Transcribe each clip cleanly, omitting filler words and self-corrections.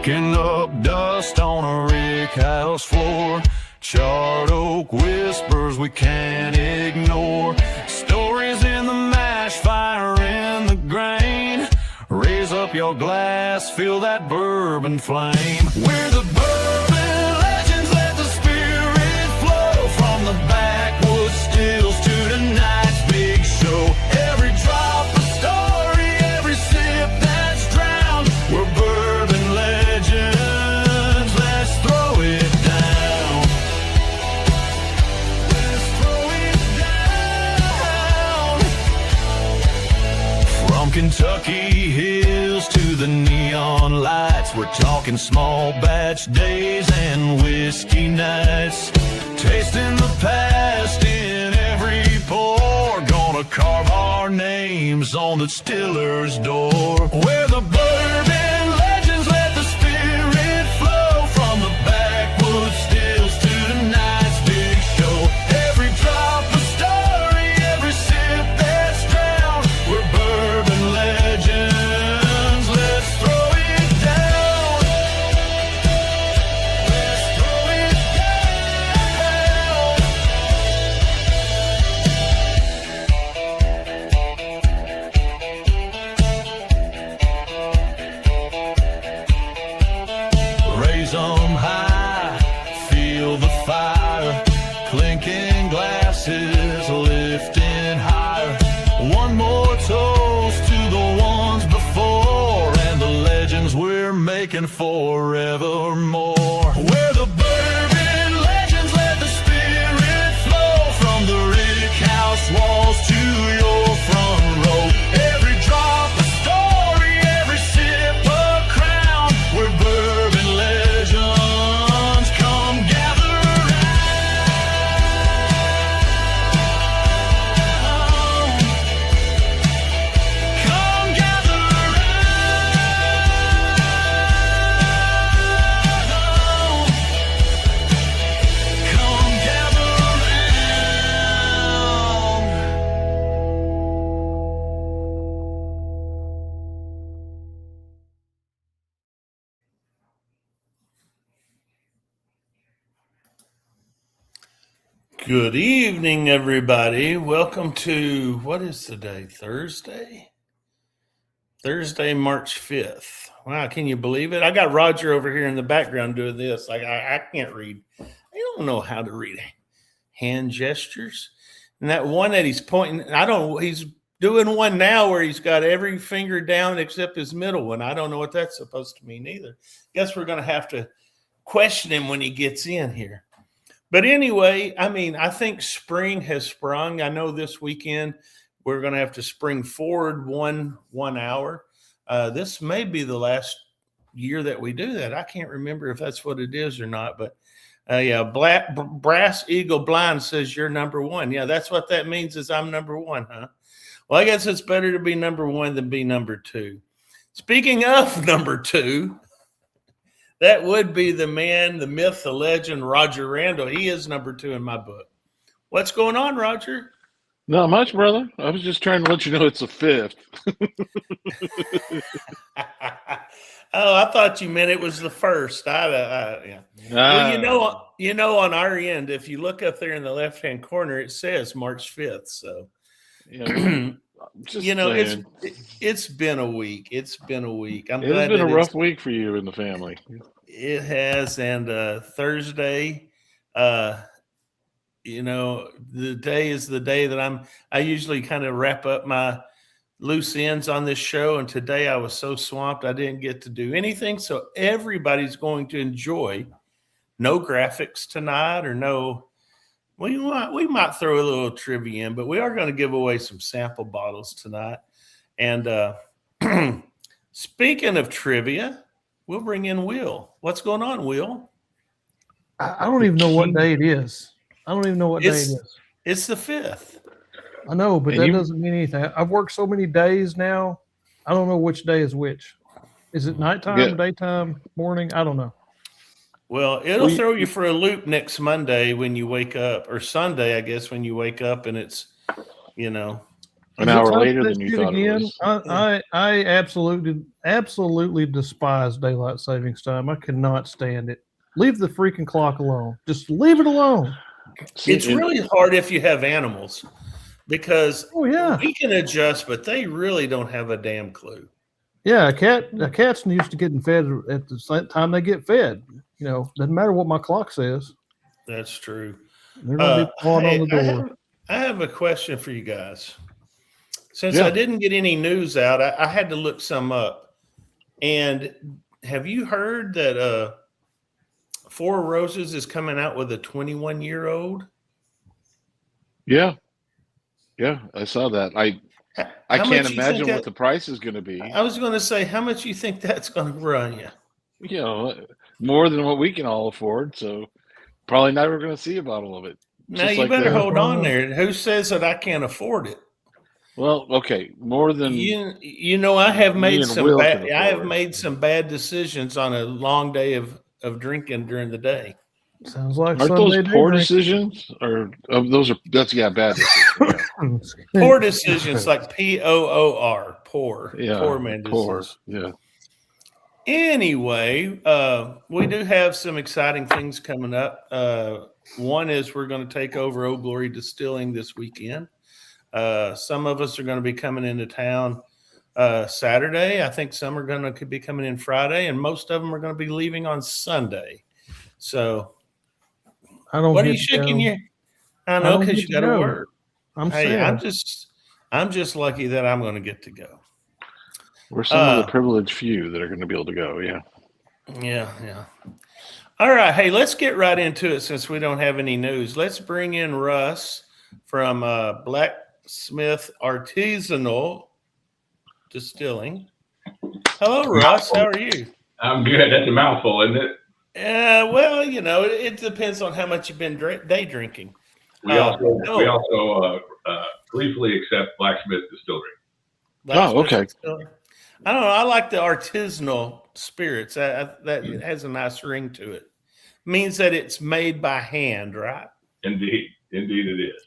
Kicking up dust on a rick house floor. Charred oak whispers we can't ignore. Stories in the mash, fire in the grain. Raise up your glass, feel that bourbon flame. We're the Bourbon Legends, let the spirit flow. From the backwoods stills to tonight's big show. Every drop a story, every sip that's drowned. We're Bourbon Legends, let's throw it down. Let's throw it down. From Kentucky hills to the neon lights, we're talking small batch days and whiskey nights. Tasting the past in every pour. Gonna carve our names on the distiller's door. We're the Bourbon Legends, let the spirit flow. From the backwoods stills to tonight's big show. Every drop a story, every sip that's drowned. We're Bourbon Legends, let's throw it down. Let's throw it down. Raise 'em high, feel the fire. Clinking glasses, lifting higher. One more toast to the ones before and the legends we're making forevermore. We're the Bourbon Legends, let the spirit flow. From the rick house walls to your front row. Every drop a story, every sip a crown. We're Bourbon Legends, come gather round. Come gather round. Come gather round. Good evening, everybody. Welcome to, what is today? Thursday, March 5th. Wow, can you believe it? I got Roger over here in the background doing this. I can't read. I don't know how to read hand gestures. And that one that he's pointing, he's doing one now where he's got every finger down except his middle one. I don't know what that's supposed to mean either. Guess we're going to have to question him when he gets in here. But anyway, I think spring has sprung. I know this weekend we're going to have to spring forward one hour. This may be the last year that we do that. I can't remember if that's what it is or not. But yeah, Brass Eagle Blind says you're number one. Yeah, that's what that means is I'm number one, huh? Well, I guess it's better to be number one than be number two. Speaking of number two, that would be the man, the myth, the legend, Roger Randall. He is number two in my book. What's going on, Roger? Not much, brother. I was just trying to let you know it's a fifth. Oh, I thought you meant it was the first. Yeah. Well, you know, on our end, if you look up there in the left-hand corner, it says March 5th. So, Yeah, it's been a week. It's been a week. It has been a rough week for you and the family. It has, and Thursday, the day is the day that I usually kind of wrap up my loose ends on this show, and today I was so swamped I didn't get to do anything. So everybody's going to enjoy no graphics tonight, or no. We might throw a little trivia in, but we are going to give away some sample bottles tonight. And speaking of trivia, we'll bring in Will. What's going on, Will? I don't even know what day it is. I don't even know what day it is. It's the 5th. I know, but that doesn't mean anything. I've worked so many days now. I don't know which day is which. Is it nighttime, daytime, morning? I don't know. Well, it'll throw you for a loop next Monday when you wake up, or Sunday, I guess, when you wake up and it's, An Is it hour time later for than that you shit thought it again? was. I absolutely despise daylight savings time. I cannot stand it. Leave the freaking clock alone. Just leave it alone. See, It's really hard if you have animals because Oh yeah, we can adjust, but they really don't have a damn clue. yeah. A cat's used to getting fed at the same time they get fed. You know, doesn't matter what my clock says. That's true. They're gonna be pawing on Hey, the door. I have a question for you guys. Since I yeah. didn't get any news out, I had to look some up. And have you heard that Four Roses is coming out with a 21-year-old? Yeah. Yeah. I saw that. I How can't much you think imagine what that? the price is going to be. I was going to say, how much you think that's going to run you? You know, more than what we can all afford. So probably never going to see a bottle of it. Now Just you like better that. hold on there. Who says that I can't afford it? Well, okay, more than You know, I have me made and some Will bad. can I have afford. made some bad decisions on a long day of drinking during the day. Sounds like Aren't those Sunday day poor drink. decisions? Or those are that's bad decisions. Poor decisions, like POOR, poor, Yeah, poor man poor. decisions. Yeah. Anyway, we do have some exciting things coming up. One is we're going to take over Old Glory Distilling this weekend. Some of us are going to be coming into town Saturday. I think some are going to be coming in Friday, and most of them are going to be leaving on Sunday. So, I don't what are get you to shaking go. your? I I know don't because get you to got to go. work. I'm Hey, sad. I'm just lucky that I'm going to get to go. We're some of the privileged few that are going to be able to go. Yeah. Yeah. All right. Hey, let's get right into it since we don't have any news. Let's bring in Russ from Blacksmith Artisanal Distilling. Hello, Russ. How are you? I'm good. That's a mouthful, isn't it? Well, you know, it depends on how much you've been day drinking. We also briefly accept Blacksmith Distillery. Blacksmith okay. Distilling. I don't know. I like the artisanal spirits. That it has a nice ring to it. Means that it's made by hand, right? Indeed it is.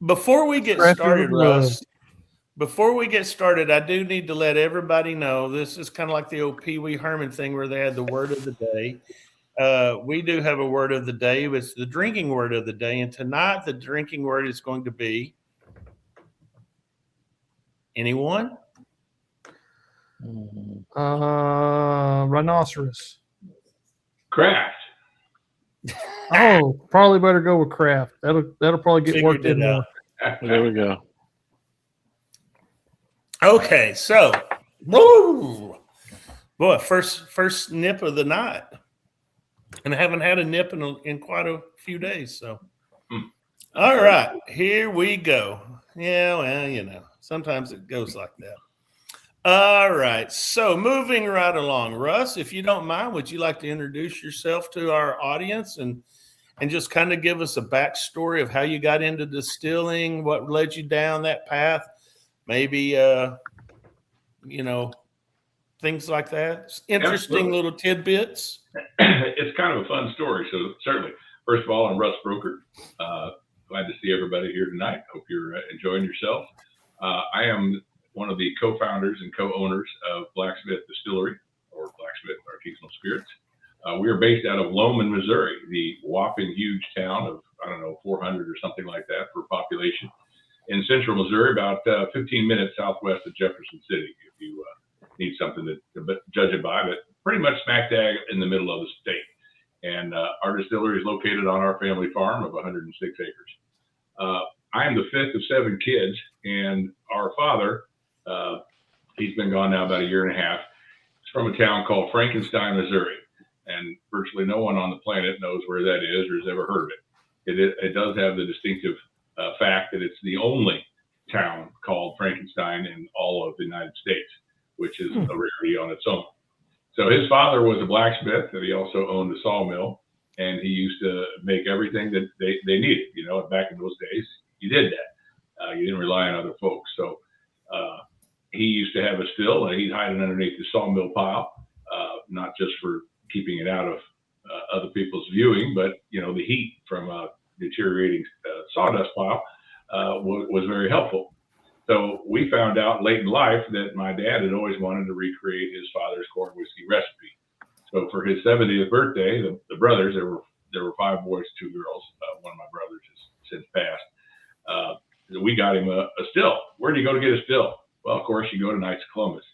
Before we get Scratcher started, of love. Russ, I do need to let everybody know this is kind of like the old Pee Wee Herman thing where they had the word of the day. We do have a word of the day. It's the drinking word of the day. And tonight, the drinking word is going to be anyone? Rhinoceros. Craft. Oh, probably better go with craft. That'll probably get Figured worked it in out. more. There we go. Okay, so, woo, boy, first nip of the night, and I haven't had a nip in quite a few days. So, all right, here we go. Yeah, well, you know, sometimes it goes like that. All right, so moving right along, Russ, if you don't mind, would you like to introduce yourself to our audience and just kind of give us a backstory of how you got into distilling, what led you down that path? Maybe, you know, things like that. Interesting Absolutely. little tidbits. It's kind of a fun story. So certainly, first of all, I'm Russ Broker. Glad to see everybody here tonight. Hope you're enjoying yourself. I am one of the co-founders and co-owners of Blacksmith Distillery, or Blacksmith Artisanal Spirits. We are based out of Loman, Missouri, the whopping huge town of, 400 or something like that for population. In central Missouri, about 15 minutes southwest of Jefferson City, if you need something to judge it by, but pretty much smack dab in the middle of the state. And our distillery is located on our family farm of 106 acres. I am the fifth of 7 kids, and our father, he's been gone now about a year and a half. He's from a town called Frankenstein, Missouri, and virtually no one on the planet knows where that is or has ever heard of it. It does have the distinctive fact that it's the only town called Frankenstein in all of the United States, which is a rarity on its own. So his father was a blacksmith, and he also owned a sawmill, and he used to make everything that they needed. You know, back in those days, you did that. You didn't rely on other folks. So he used to have a still, and he'd hide it underneath the sawmill pile, not just for keeping it out of other people's viewing, but, you know, the heat from a deteriorating sawdust pile was very helpful. So we found out late in life that my dad had always wanted to recreate his father's corn whiskey recipe. So for his 70th birthday, the brothers, there were 5 boys, 2 girls. One of my brothers has since passed. We got him a still. Where do you go to get a still? Well, of course, you go to Knights of Columbus.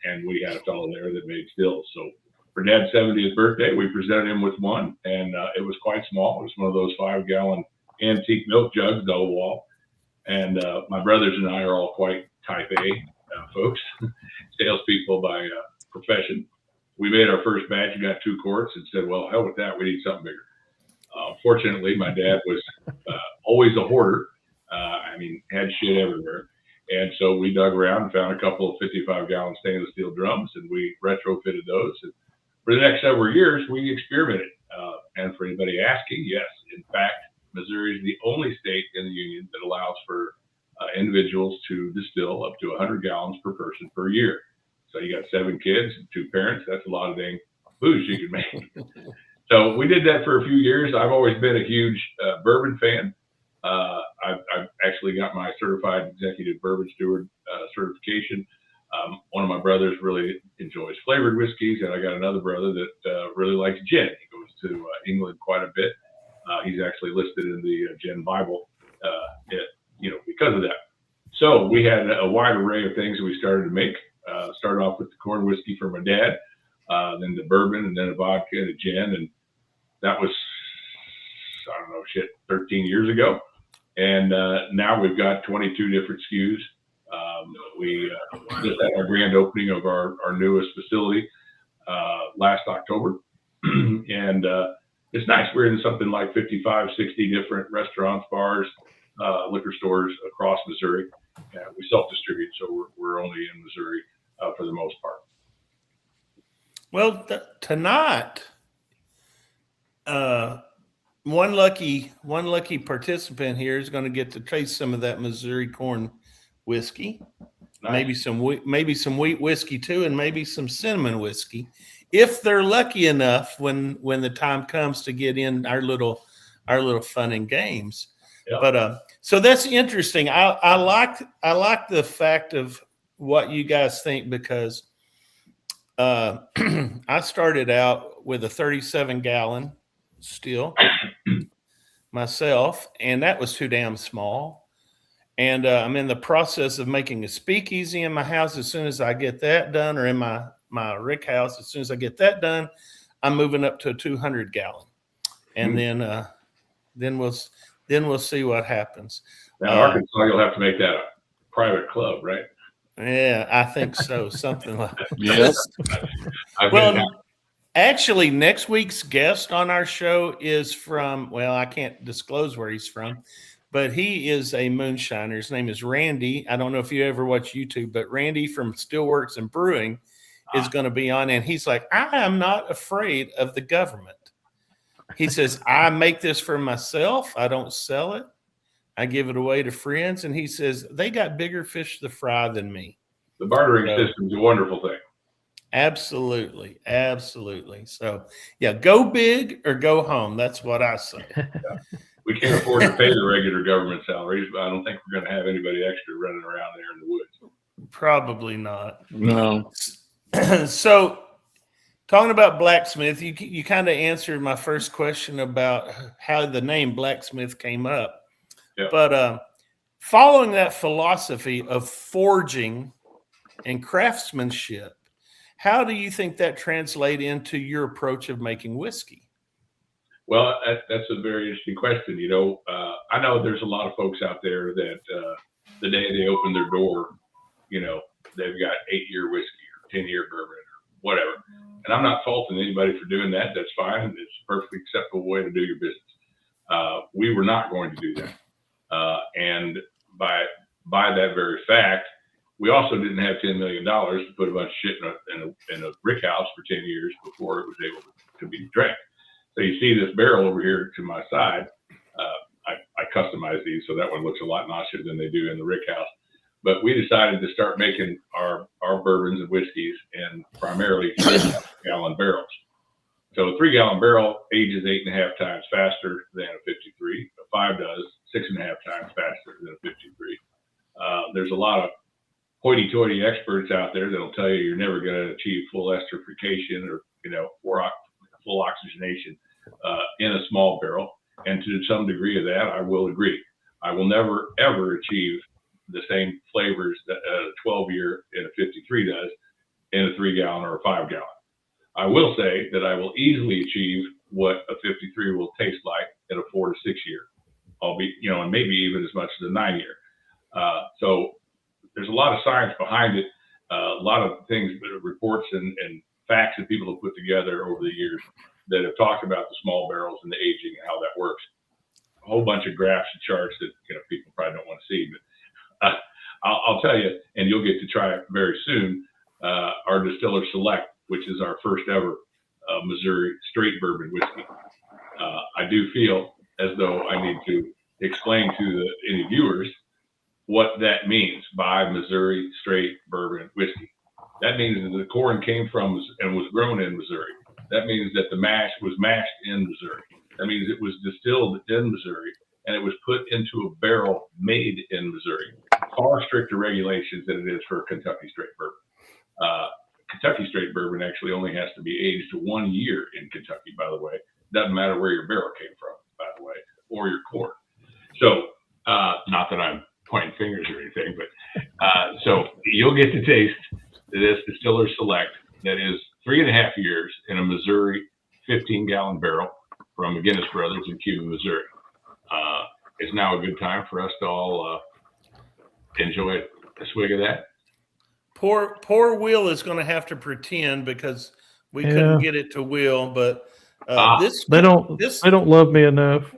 And we had a fellow there that made stills. So for Dad's 70th birthday, we presented him with one, and it was quite small. It was one of those 5-gallon antique milk jugs, double wall. And my brothers and I are all quite type A folks, salespeople by profession. We made our first batch and got 2 quarts and said, well, hell with that. We need something bigger. Fortunately, my dad was always a hoarder. I mean, had shit everywhere. And so we dug around and found a couple of 55-gallon stainless steel drums, and we retrofitted those. And for the next several years, we experimented. And for anybody asking, yes, in fact, Missouri is the only state in the union that allows for individuals to distill up to 100 gallons per person per year. So you got 7 kids and 2 parents. That's a lot of dang booze you can make. So we did that for a few years. I've always been a huge bourbon fan. I've actually got my certified executive bourbon steward certification. One of my brothers really enjoys flavored whiskeys, and I got another brother that really likes gin. He goes to England quite a bit. He's actually listed in the Gin Bible, because of that. So we had a wide array of things that we started to make. Started off with the corn whiskey for my dad, then the bourbon, and then a vodka and a gin, and that was 13 years ago. And now we've got 22 different SKUs. We just had our grand opening of our newest facility last October. And it's nice. We're in something like 55, 60 different restaurants, bars, liquor stores across Missouri. We self-distribute, so we're only in Missouri for the most part. Well, tonight, one lucky participant here is going to get to taste some of that Missouri corn whiskey, Nice. maybe some wheat whiskey too, and maybe some cinnamon whiskey, if they're lucky enough when the time comes to get in our little fun and games. Yep. But so that's interesting. I like the fact of what you guys think, because I started out with a 37-gallon still myself, and that was too damn small. And I'm in the process of making a speakeasy in my house. As soon as I get that done, or in my rick house, as soon as I get that done, I'm moving up to a 200-gallon, and then we'll see what happens. Now, Arkansas, you'll have to make that a private club, right? Yeah, I think so. Something like that. Yes. Well, actually, next week's guest on our show is from, well, I can't disclose where he's from, but he is a moonshiner. His name is Randy. I don't know if you ever watch YouTube, but Randy from Steelworks and Brewing is going to be on. And he's like, I am not afraid of the government. He says, I make this for myself. I don't sell it. I give it away to friends. And he says, they got bigger fish to fry than me. The bartering system is a wonderful thing. Absolutely. Absolutely. So, yeah, go big or go home. That's what I say. Yeah. We can't afford to pay the regular government salaries, but I don't think we're going to have anybody extra running around there in the woods. Probably not. No. So, talking about Blacksmith, you kind of answered my first question about how the name Blacksmith came up. Yeah. But following that philosophy of forging and craftsmanship, how do you think that translates into your approach of making whiskey? Well, that's a very interesting question. I know there's a lot of folks out there that the day they open their door, they've got 8-year whiskey or 10-year bourbon or whatever. And I'm not faulting anybody for doing that. That's fine. It's a perfectly acceptable way to do your business. We were not going to do that. And by that very fact, we also didn't have $10 million to put a bunch of shit in a brick house for 10 years before it was able to be drank. So you see this barrel over here to my side. I customized these, so that one looks a lot nicer than they do in the rick house. But we decided to start making our bourbons and whiskeys in primarily 3-gallon barrels. So a 3-gallon barrel ages 8.5 times faster than a 53. A 5 does 6.5 times faster than a 53. There's a lot of hoity-toity experts out there that'll tell you you're never going to achieve full esterification or, full oxygenation in a small barrel. And to some degree of that, I will agree. I will never, ever achieve the same flavors that a 12-year in a 53 does in a 3-gallon or a 5-gallon. I will say that I will easily achieve what a 53 will taste like at a 4 to 6 year, albeit, and maybe even as much as a 9-year. So there's a lot of science behind it, a lot of things, reports and facts that people have put together over the years that have talked about the small barrels and the aging and how that works. A whole bunch of graphs and charts that people probably don't want to see, but I'll tell you, and you'll get to try it very soon. Our Distiller Select, which is our first ever Missouri straight bourbon whiskey. I do feel as though I need to explain to any viewers what that means by Missouri straight bourbon whiskey. That means that the corn came from and was grown in Missouri. That means that the mash was mashed in Missouri. That means it was distilled in Missouri and it was put into a barrel made in Missouri. Far stricter regulations than it is for Kentucky straight bourbon. Kentucky straight bourbon actually only has to be aged 1 year in Kentucky, by the way. Doesn't matter where your barrel came from, by the way, or your corn. So, not that I'm pointing fingers or anything, but so you'll get to taste this Distiller Select that is 3.5 years in a Missouri 15-gallon barrel from McGinnis Brothers in Cuba, Missouri. It's now a good time for us to all enjoy a swig of that. Poor Will is going to have to pretend because we couldn't get it to Will, but they don't love me enough.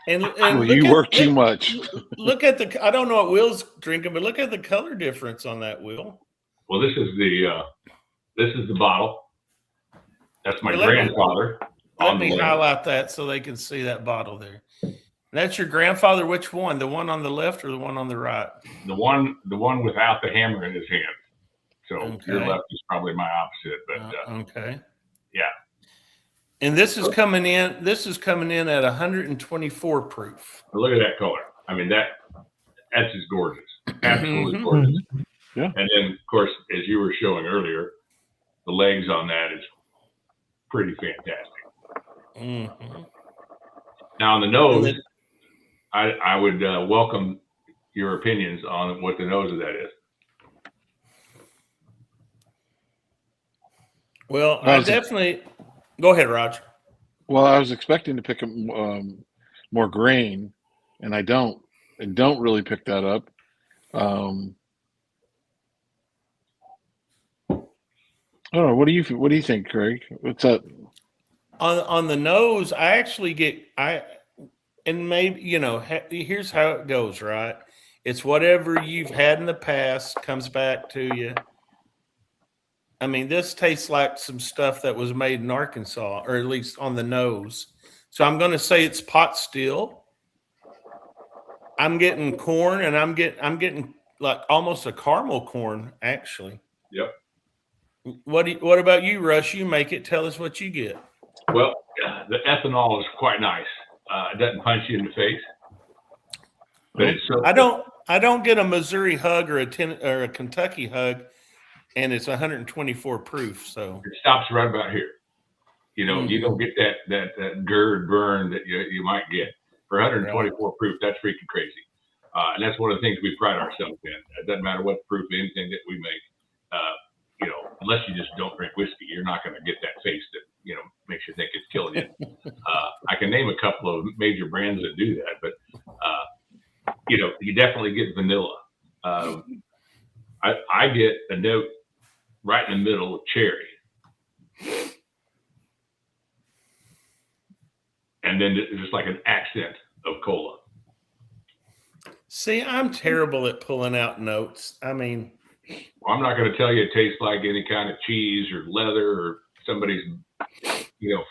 And well, you work too much. Look at I don't know what Will's drinking, but look at the color difference on that, Will. Well, this is the bottle. That's my grandfather. Let me highlight that so they can see that bottle there. That's your grandfather. Which one? The one on the left or the one on the right? The one without the hammer in his hand. So your left is probably my opposite, but okay. Yeah. And this is coming in. This is coming in at 124 proof. Look at that color. I mean, that's just gorgeous. Absolutely gorgeous. Yeah. And then, of course, as you were showing earlier, the legs on that is pretty fantastic. Mm-hmm. Now on the nose, I would welcome your opinions on what the nose of that is. Well, I definitely go ahead, Roger. Well, I was expecting to pick up more grain, and I don't really pick that up. I don't know. What do you think, Craig? What's that? On the nose, I actually get and maybe here's how it goes, right? It's whatever you've had in the past comes back to you. I mean, this tastes like some stuff that was made in Arkansas, or at least on the nose. So I'm going to say it's pot still. I'm getting corn, and I'm getting like almost a caramel corn, actually. Yep. What about you, Russ? You make it. Tell us what you get. Well, the ethanol is quite nice. It doesn't punch you in the face, but it's so. I don't get a Missouri hug or a Kentucky hug, and it's 124 proof. So it stops right about here. You don't get that GERD burn that you might get for 124 proof. That's freaking crazy, and that's one of the things we pride ourselves in. It doesn't matter what proof, anything that we make. Unless you just don't drink whiskey, you're not going to get that face that makes you think it's killing you. I can name a couple of major brands that do that, but you definitely get vanilla. I get a note right in the middle of cherry, and then it's just like an accent of cola. See, I'm terrible at pulling out notes. I mean, well, I'm not going to tell you it tastes like any kind of cheese or leather or somebody's,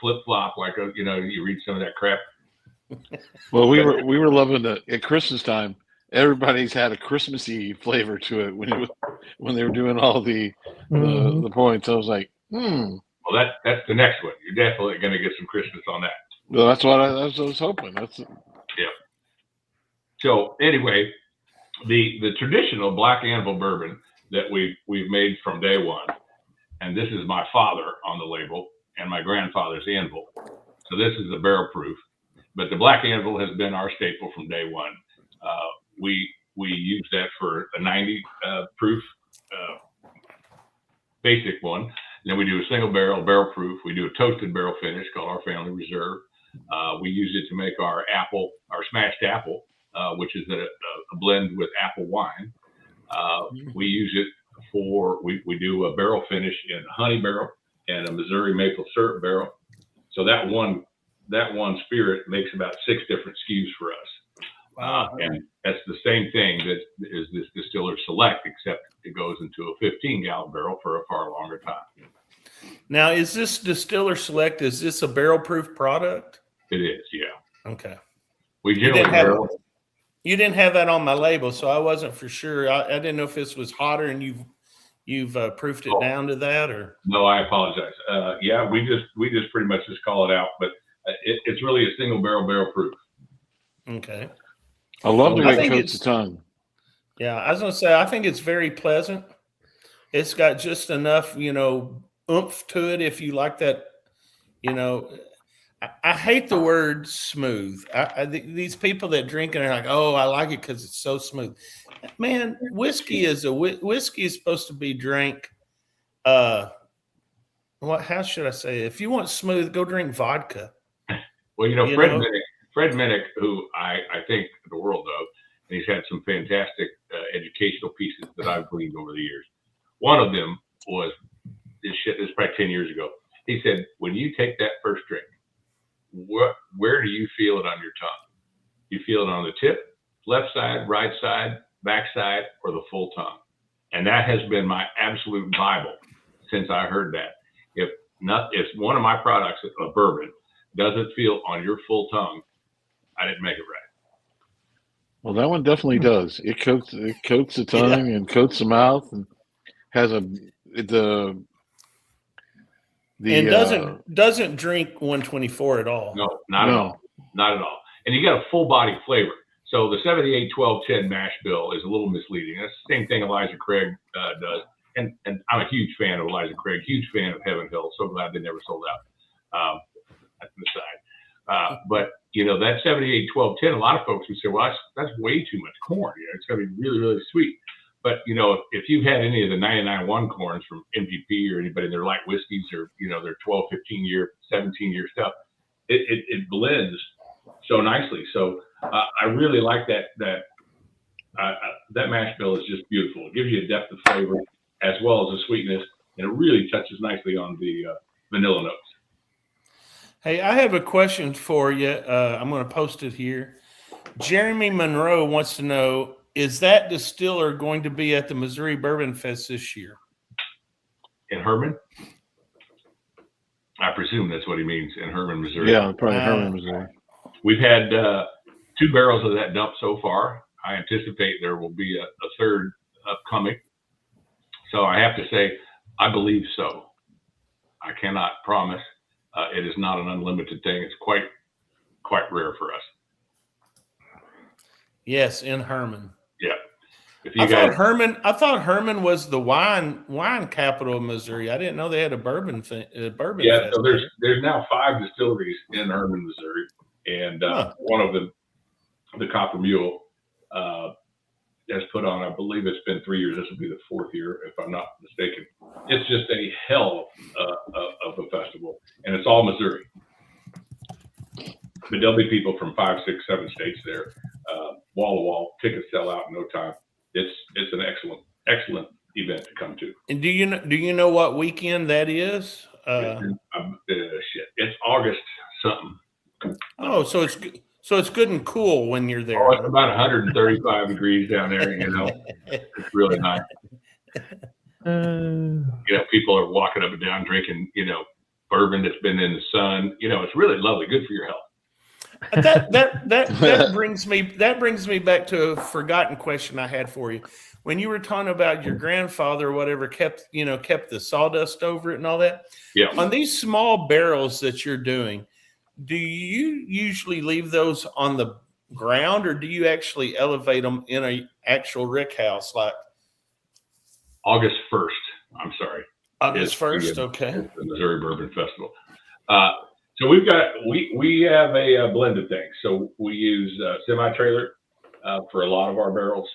flip flop. Like you read some of that crap. Well, we were loving it at Christmas time. Everybody's had a Christmassy flavor to it when they were doing all the points. I was like, Well, that's the next one. You're definitely going to get some Christmas on that. Well, that's what I was hoping. Yeah. So anyway, The traditional Black Anvil bourbon that we've made from day one, and this is my father on the label and my grandfather's anvil. So this is the barrel proof, but the Black Anvil has been our staple from day one. We use that for a 90 proof basic one. Then we do a single barrel proof. We do a toasted barrel finish called our Family Reserve. We use it to make our smashed apple, which is a blend with apple wine. We use it we do a barrel finish in a honey barrel and a Missouri maple syrup barrel. So that one spirit makes about 6 different SKUs for us. Wow. And that's the same thing that is this Distiller Select, except it goes into a 15-gallon barrel for a far longer time. Now, is this Distiller Select, is this a barrel proof product? It is, yeah. Okay. We generally You didn't have that on my label, so I wasn't for sure. I didn't know if this was hotter and you've proofed it down to that, or no. I apologize. Yeah, we just pretty much just call it out, but it's really a single barrel proof. okay. I love the way it coats the tongue. Yeah, I was gonna say I think it's very pleasant. It's got just enough, oomph to it. If you like that, I hate the word smooth. These people that drink it are like, oh, I like it because it's so smooth. Man, whiskey is supposed to be drank. How should I say? If you want smooth, go drink vodka. Well, Fred Minnick, who I think the world of, and he's had some fantastic educational pieces that I've gleaned over the years. One of them was this is probably 10 years ago. He said, when you take that first drink, where do you feel it on your tongue? You feel it on the tip, left side, right side, back side, or the full tongue? And that has been my absolute Bible since I heard that. If one of my products, a bourbon, doesn't feel on your full tongue, I didn't make it right. Well, that one definitely does. It coats the tongue and coats the mouth, and has doesn't drink 124 at all. No, not at all. Not at all. And you got a full body flavor. So the 78, 12, 10 mash bill is a little misleading. That's the same thing Elijah Craig does. And I'm a huge fan of Elijah Craig, huge fan of Heaven Hill. So glad they never sold out. That's the side. But that 78, 12, 10, a lot of folks would say, well, that's way too much corn. It's going to be really, really sweet. But, if you've had any of the 99-1 corns from MVP or anybody in their light whiskeys or, their 12, 15-year, 17-year stuff, it blends so nicely. So I really like that mash bill is just beautiful. It gives you a depth of flavor as well as a sweetness, and it really touches nicely on the vanilla notes. Hey, I have a question for you. I'm going to post it here. Jeremy Monroe wants to know, is that distiller going to be at the Missouri Bourbon Fest this year? In Herman? I presume that's what he means, in Herman, Missouri. Yeah, probably Herman, Missouri. We've had 2 barrels of that dumped so far. I anticipate there will be a third upcoming. So I have to say, I believe so. I cannot promise. It is not an unlimited thing. It's quite rare for us. Yes, in Herman. Yeah. I thought Herman was the wine capital of Missouri. I didn't know they had a bourbon Yeah, so there's now 5 distilleries in Herman, Missouri, and one of them, the Copper Mule, has put on, I believe it's been 3 years. This will be the 4th year, if I'm not mistaken. It's just a hell of a festival, and it's all Missouri. But there'll be people from 5, 6, 7 states there, wall to wall. Tickets sell out in no time. It's an excellent event to come to. And do you know what weekend that is? It's August something. Oh, so it's good and cool when you're there. Oh, it's about 135 degrees down there. It's really nice. People are walking up and down drinking, bourbon that's been in the sun. It's really lovely. Good for your health. That brings me back to a forgotten question I had for you. When you were talking about your grandfather or whatever kept the sawdust over it and all that. Yeah. On these small barrels that you're doing, do you usually leave those on the ground, or do you actually elevate them in a actual rick house? Like August 1st. I'm sorry. August 1st. Okay. It's the Missouri Bourbon Festival. So we have a blend of things. So we use semi-trailer for a lot of our barrels.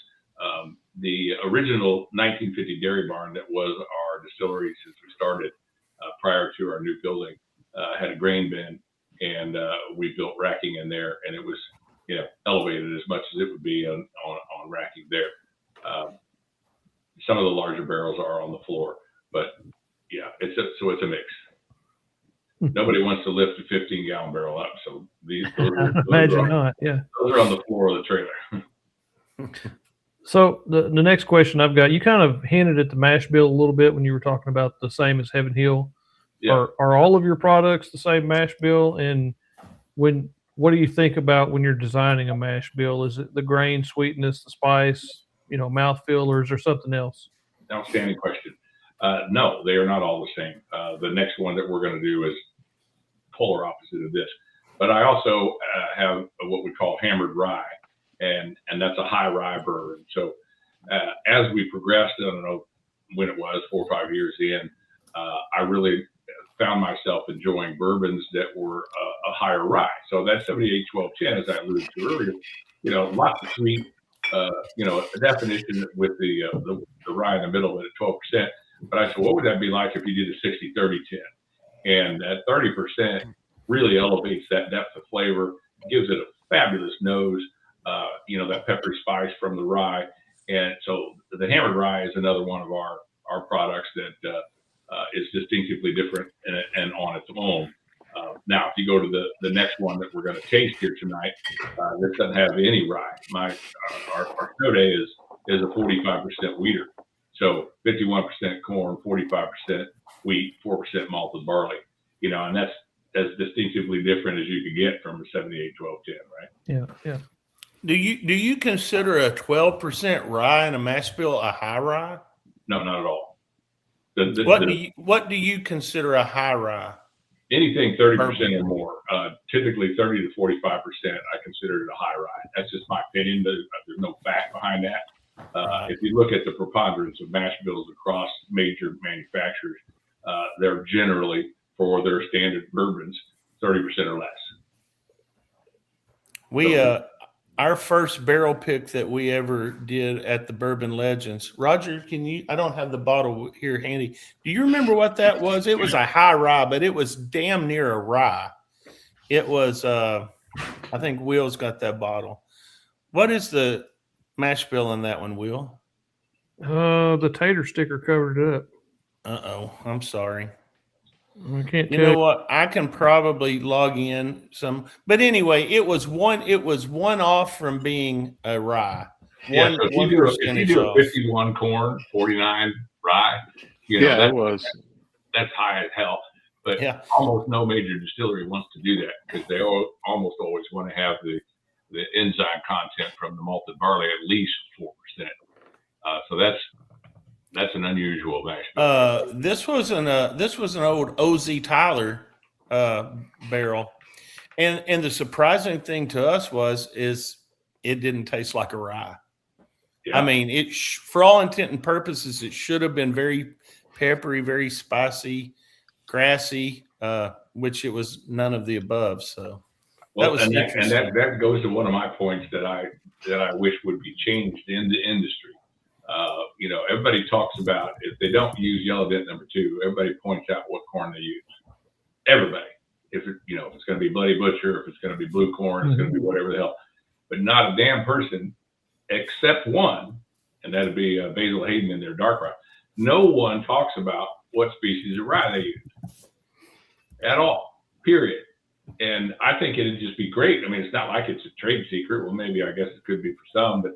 The original 1950 dairy barn that was our distillery since we started prior to our new building had a grain bin, and we built racking in there, and it was elevated as much as it would be on racking there. Some of the larger barrels are on the floor, but yeah, it's a mix. Nobody wants to lift a 15-gallon barrel up, so those Imagine not. Yeah, those are on the floor of the trailer. So the next question I've got, you kind of hinted at the mash bill a little bit when you were talking about the same as Heaven Hill. Yeah. Are all of your products the same mash bill? And what do you think about when you're designing a mash bill? Is it the grain, sweetness, the spice, mouthfeel, or is there something else? Outstanding question. No, they are not all the same. The next one that we're going to do is polar opposite of this. But I also have what we call hammered rye, and that's a high rye bourbon. So as we progressed, I don't know when it was, 4 or 5 years in, I really found myself enjoying bourbons that were a higher rye. So that 78-12-10, as I alluded to earlier, lots of sweet, a definition with the rye in the middle at 12%. But I said, what would that be like if you did a 60-30-10? And that 30% really elevates that depth of flavor, gives it a fabulous nose, that peppery spice from the rye. And so the hammered rye is another one of our products that is distinctively different and on its own. Now, if you go to the next one that we're going to taste here tonight, this doesn't have any rye. Our Sode is a 45% wheater. So 51% corn, 45% wheat, 4% malted barley, and that's as distinctively different as you could get from a 78-12-10, right? Yeah, yeah. Do you consider a 12% rye in a mash bill a high rye? No, not at all. What do you consider a high rye? Anything 30% or more, typically 30 to 45%, I consider it a high rye. That's just my opinion. There's no fact behind that. If you look at the preponderance of mash bills across major manufacturers, they're generally, for their standard bourbons, 30% or less. Our first barrel pick that we ever did at the Bourbon Legends, Roger, I don't have the bottle here handy. Do you remember what that was? It was a high rye, but it was damn near a rye. It was, I think Will's got that bottle. What is the mash bill in that one, Will? The tater sticker covered it up. Uh-oh, I'm sorry. I can't tell. You know what? I can probably log in some, but anyway, it was one off from being a rye. Yeah, so if you do a 51 corn, 49 rye, that was that's high as hell. But almost no major distillery wants to do that because they almost always want to have the enzyme content from the malted barley at least 4%. So that's an unusual mash bill. This was an old OZ Tyler barrel, and the surprising thing to us is it didn't taste like a rye. Yeah. I mean, for all intent and purposes, it should have been very peppery, very spicy, grassy, which it was none of the above. So that was interesting. That goes to one of my points that I wish would be changed in the industry. Everybody talks about if they don't use yellow dent number 2, everybody points out what corn they use. Everybody, if it's going to be Bloody Butcher, if it's going to be blue corn, it's going to be whatever the hell. But not a damn person, except one, and that'd be Basil Hayden in their dark rye. No one talks about what species of rye they use at all. Period. And I think it'd just be great. I mean, it's not like it's a trade secret. Well, maybe I guess it could be for some, but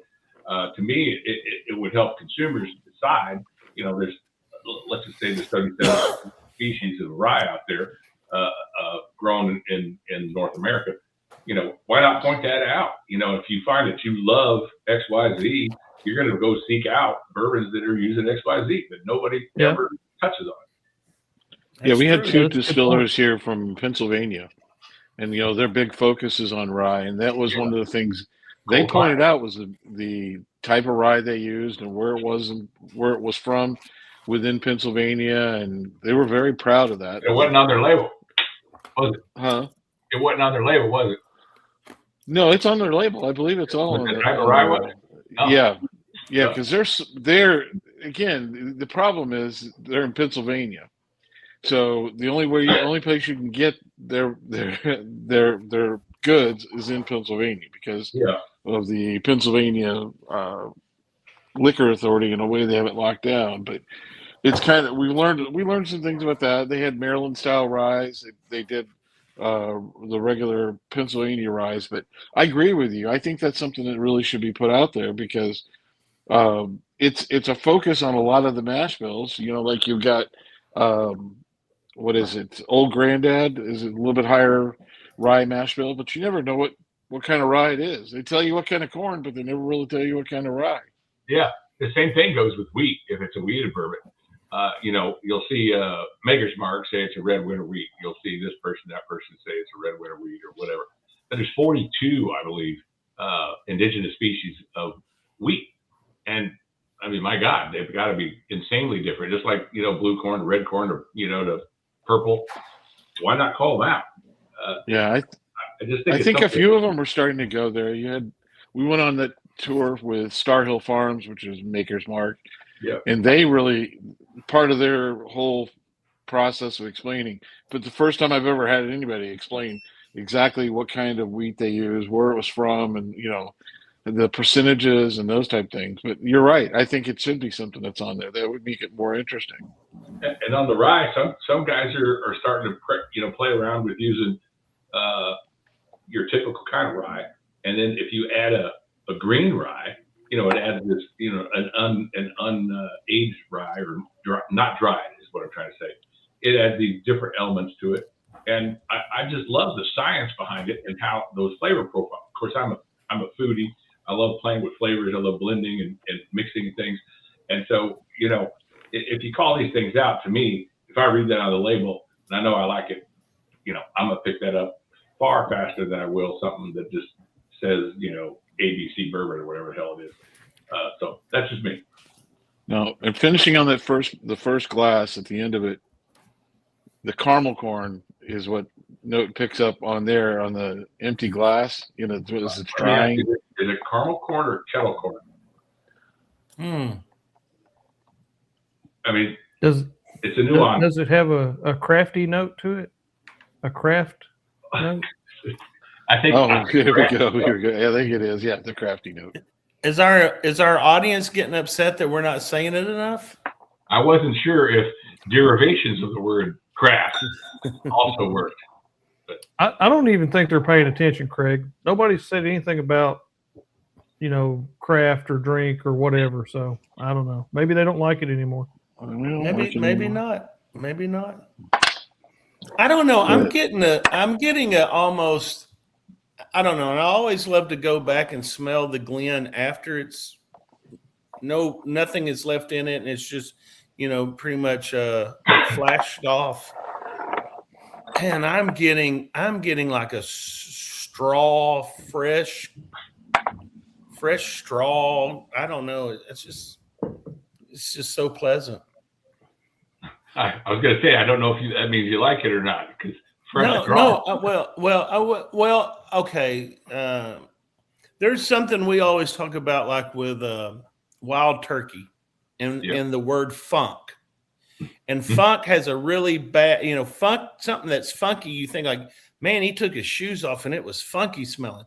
to me, it would help consumers decide. Let's just say there's 37 species of rye out there grown in North America. Why not point that out? If you find that you love X, Y, Z, you're going to go seek out bourbons that are using X, Y, Z, but nobody ever touches on it. Yeah, we had 2 distillers here from Pennsylvania and their big focus is on rye, and that was one of the things they Cold pointed rye. out was the type of rye they used and where it was and where it was from within Pennsylvania, and they were very proud of that. It wasn't on their label, was it? Huh? It wasn't on their label, was it? No, it's on their label. I believe it's all Was on it the. type of rye, was it? Oh. Yeah, yeah, Oh. because they're again. The problem is they're in Pennsylvania, so the only place you can get their goods is in Pennsylvania because Yeah. of the Pennsylvania liquor authority and the way they have it locked down. But it's kind of we learned some things about that. They had Maryland style rye. They did the regular Pennsylvania rye. But I agree with you. I think that's something that really should be put out there because it's a focus on a lot of the mash bills. Like you've got what is it? Old Granddad is a little bit higher rye mash bill, but you never know what kind of rye it is. They tell you what kind of corn, but they never really tell you what kind of rye. Yeah. The same thing goes with wheat. If it's a wheated bourbon, you'll see Maker's Mark say it's a red winter wheat. You'll see this person, that person say it's a red winter wheat or whatever. But there's 42, I believe, indigenous species of wheat. And I mean, my God, they've got to be insanely different. Just like, blue corn, red corn, or, to purple. Why not call them out? Yeah, I think a few of them were starting to go there. We went on that tour with Star Hill Farms, which is Maker's Mark. Yeah. And they really, part of their whole process of explaining, but the first time I've ever had anybody explain exactly what kind of wheat they use, where it was from, and, the percentages and those type things. But you're right. I think it should be something that's on there. That would make it more interesting. And on the rye, some guys are starting to play around with using your typical kind of rye, and then if you add a green rye, it adds this an unaged rye or not dried is what I'm trying to say. It adds these different elements to it, and I just love the science behind it and how those flavor profiles. Of course, I'm a foodie. I love playing with flavors. I love blending and mixing things, and so if you call these things out, to me, if I read that on the label and I know I like it, I'm gonna pick that up far faster than I will something that just says, ABC bourbon or whatever the hell it is. So that's just me. No, and finishing on the first glass at the end of it, the caramel corn is what note picks up on there on the empty glass. As it's drying. Is it caramel corn or kettle corn? I mean, it's a nuance. Does it have a crafty note to it? A craft note? I think. Oh, here we go. Yeah, I think it is. Yeah, the crafty note. Is our audience getting upset that we're not saying it enough? I wasn't sure if derivations of the word craft also worked. But I don't even think they're paying attention, Craig. Nobody said anything about, craft or drink or whatever. So I don't know. Maybe they don't like it anymore. Maybe not. Maybe not. I don't know. I'm getting a almost. I don't know. And I always love to go back and smell the Glen after it's nothing is left in it, and it's just pretty much flashed off. And I'm getting like a straw, fresh straw. I don't know. It's just so pleasant. I was going to say, I don't know if that means you like it or not, because okay. There's something we always talk about, like with wild turkey, and the word funk. And funk has a really bad, funk, something that's funky. You think like, man, he took his shoes off and it was funky smelling.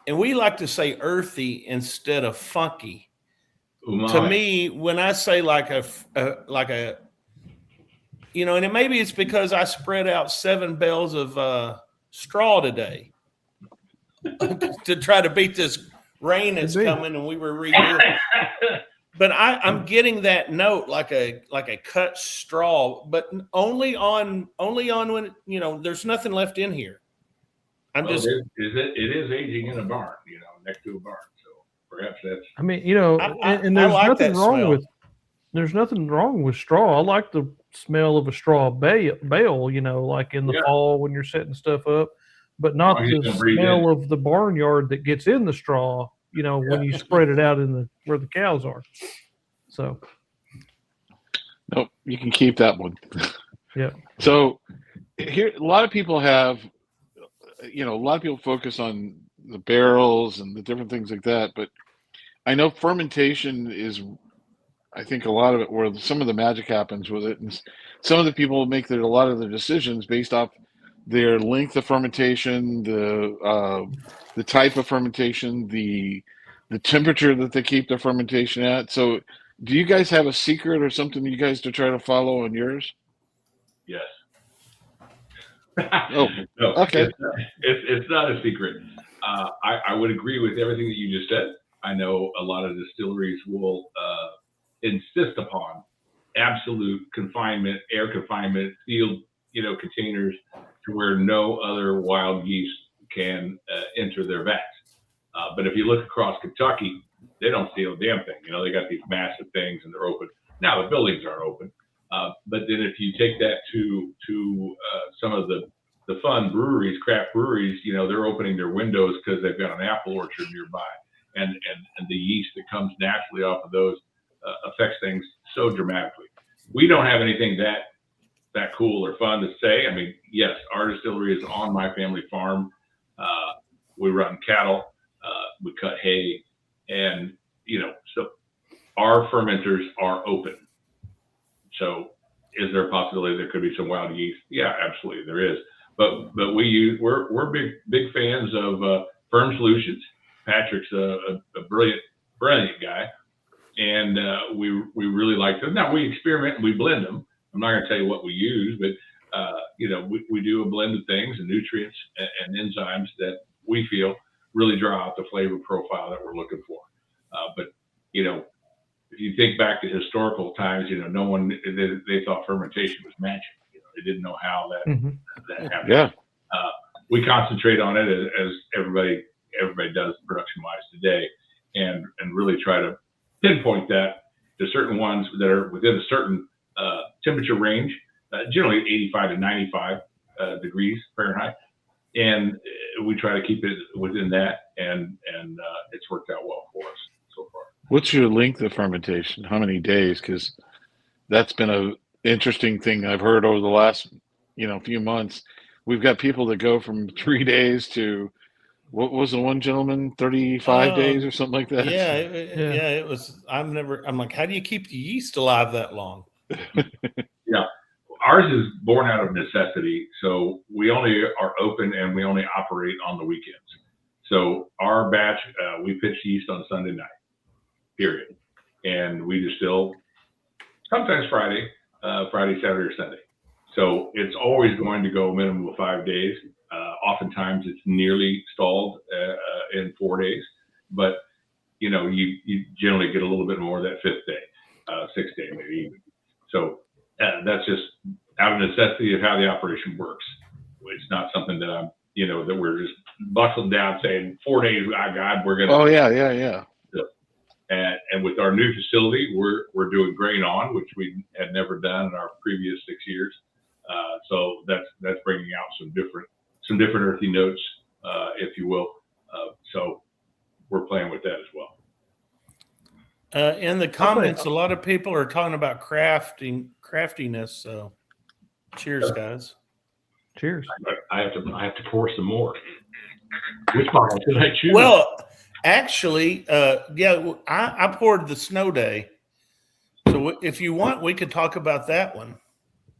And we like to say earthy instead of funky. To me, when I say like a and maybe it's because I spread out 7 bales of straw today to try to beat this rain that's coming, and we were redoing. But I'm getting that note like a cut straw, but only on when there's nothing left in here. It is aging in a barn, next to a barn. So perhaps that's. I mean, and there's like nothing wrong smell. with. There's nothing wrong with straw. I like the smell of a straw bale, you know, like in the Yeah. fall when you're setting stuff up, but not you the don't breathe smell of the barnyard that gets in the straw, you know, when you spread it out in the where the cows are. So, Nope, you can keep that one. yeah. So here, a lot of people have, a lot of people focus on the barrels and the different things like that, but I know fermentation is, I think a lot of it, where some of the magic happens with it, and some of the people make a lot of their decisions based off their length of fermentation, the type of fermentation, the temperature that they keep their fermentation at. So, do you guys have a secret or something you guys to try to follow on yours? Yes. Oh, No, okay. it's not a secret. I would agree with everything that you just said. I know a lot of distilleries will insist upon absolute confinement, air confinement, sealed, containers to where no other wild geese can enter their vats. But if you look across Kentucky, they don't seal a damn thing. They got these massive things and they're open. Now the buildings aren't open. But then if you take that to some of the fun breweries, craft breweries, they're opening their windows because they've got an apple orchard nearby, and the yeast that comes naturally off of those affects things so dramatically. We don't have anything that cool or fun to say. I mean, yes, our distillery is on my family farm. We run cattle, we cut hay, and so our fermenters are open. So is there a possibility there could be some wild yeast? Yeah, absolutely there is. But we're big fans of Firm Solutions. Patrick's a brilliant guy, and we really like them. Now we experiment and we blend them. I'm not going to tell you what we use, but we do a blend of things and nutrients and enzymes that we feel really draw out the flavor profile that we're looking for. But if you think back to historical times, no one, they thought fermentation was magic. They didn't know how that happened. Yeah. We concentrate on it as everybody does production wise today, and really try to pinpoint that to certain ones that are within a certain temperature range, generally 85 to 95 degrees Fahrenheit, and we try to keep it within that, and it's worked out well for us so far. What's your length of fermentation? How many days? Because that's been a interesting thing I've heard over the last few months. We've got people that go from 3 days to, what was the one gentleman, 35 days or something like that? Yeah, it was. I'm like, how do you keep the yeast alive that long? Yeah, ours is born out of necessity. So we only are open and we only operate on the weekends. So our batch, we pitch yeast on Sunday night, period, and we distill sometimes Friday, Saturday, or Sunday. So it's always going to go a minimum of 5 days. Oftentimes it's nearly stalled in 4 days, but you generally get a little bit more that 5th day, 6th day maybe even. So that's just out of necessity of how the operation works. It's not something that I'm, that we're just bustling down saying 4 days, God, we're gonna. Oh yeah. And with our new facility, we're doing grain on, which we had never done in our previous 6 years. So that's bringing out some different earthy notes, if you will. So we're playing with that as well. In the comments, a lot of people are talking about craftiness. So, cheers, guys. Cheers. I have to pour some more. Which bottle should I choose? Well, actually, I poured the Snow Day. So if you want, we could talk about that one.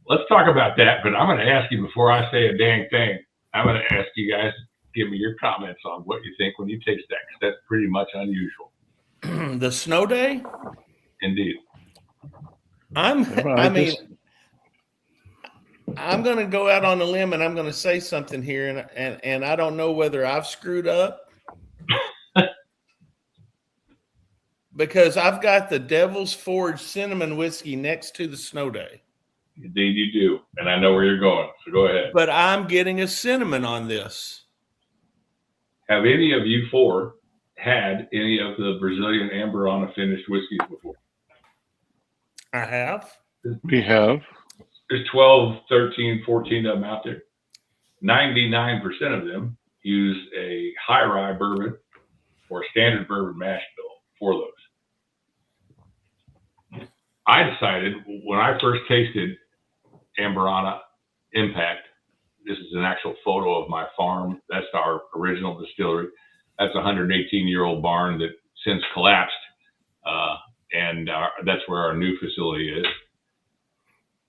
Let's talk about that, but I'm going to ask you before I say a dang thing. I'm going to ask you guys to give me your comments on what you think when you taste that, because that's pretty much unusual. The Snow Day? Indeed. I'm going to go out on a limb and I'm going to say something here, and I don't know whether I've screwed up because I've got the Devil's Forge cinnamon whiskey next to the Snow Day. Indeed, you do, and I know where you're going. So go ahead. But I'm getting a cinnamon on this. Have any of you four had any of the Brazilian Amber on a finished whiskeys before? I have. We have. there's 12, 13, 14 of them out there. 99% of them use a high rye bourbon or a standard bourbon mash bill for those. I decided when I first tasted Amberana Impact, this is an actual photo of my farm. That's our original distillery. That's a 118-year-old barn that since collapsed. That's where our new facility is.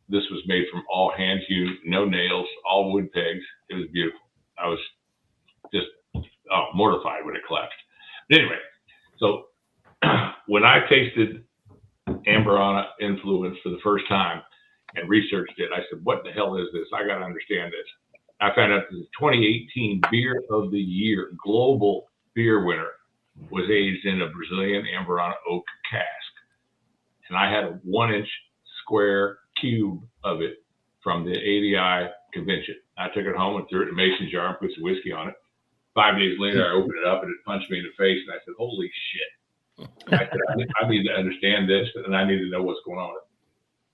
This was made from all hand hewn, no nails, all wood pegs. It was beautiful. I was just mortified when it collapsed. But anyway, so when I tasted Amberana Influence for the first time and researched it, I said, what the hell is this? I got to understand this. I found out that the 2018 Beer of the Year global beer winner was aged in a Brazilian Amberana oak cask. And I had a 1-inch square cube of it from the ADI convention. I took it home and threw it in a mason jar and put some whiskey on it. 5 days later, I opened it up and it punched me in the face. And I said, holy shit. I said, I need to understand this and I need to know what's going on.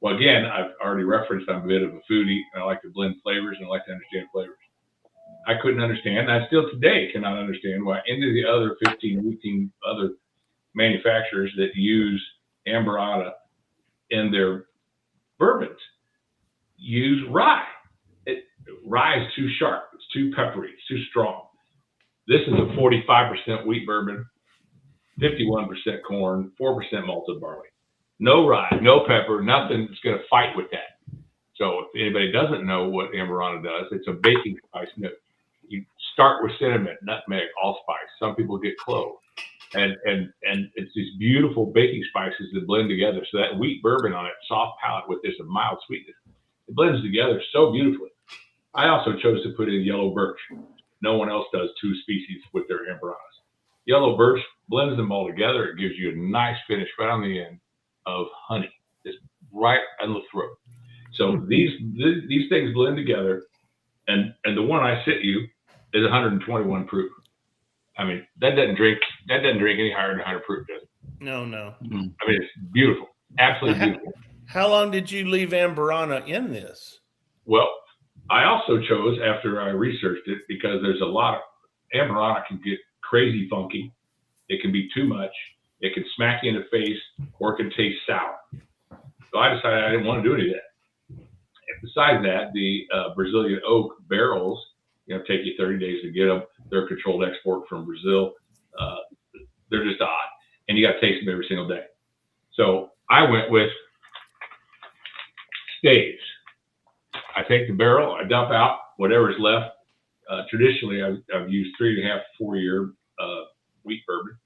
Well, again, I've already referenced I'm a bit of a foodie. I like to blend flavors and I like to understand flavors. I couldn't understand. I still today cannot understand why any of the other 15, 18 other manufacturers that use Amberana in their bourbons use rye. Rye is too sharp. It's too peppery. It's too strong. This is a 45% wheat bourbon, 51% corn, 4% malted barley. No rye, no pepper, nothing that's going to fight with that. So if anybody doesn't know what Amberana does, it's a baking spice note. You start with cinnamon, nutmeg, allspice. Some people get clove. And it's these beautiful baking spices that blend together. So that wheat bourbon on it, soft palate with this mild sweetness, it blends together so beautifully. I also chose to put in yellow birch. No one else does two species with their Amberanas. Yellow birch blends them all together. It gives you a nice finish right on the end of honey, just right on the throat. So these things blend together, and the one I sent you is 121 proof. I mean, that doesn't drink any higher than 100 proof, does it? No. Mm-hmm. I mean, it's beautiful, absolutely beautiful. How long did you leave Amberana in this? Well, I also chose after I researched it because there's a lot of Amberana can get crazy funky. It can be too much. It can smack you in the face, or it can taste sour. So I decided I didn't want to do any of that. And besides that, the Brazilian oak barrels, take you 30 days to get them. They're a controlled export from Brazil. They're just odd, and you got to taste them every single day. So I went with staves. I take the barrel, I dump out whatever's left. Traditionally, I've used 3.5 to 4 year wheat bourbon,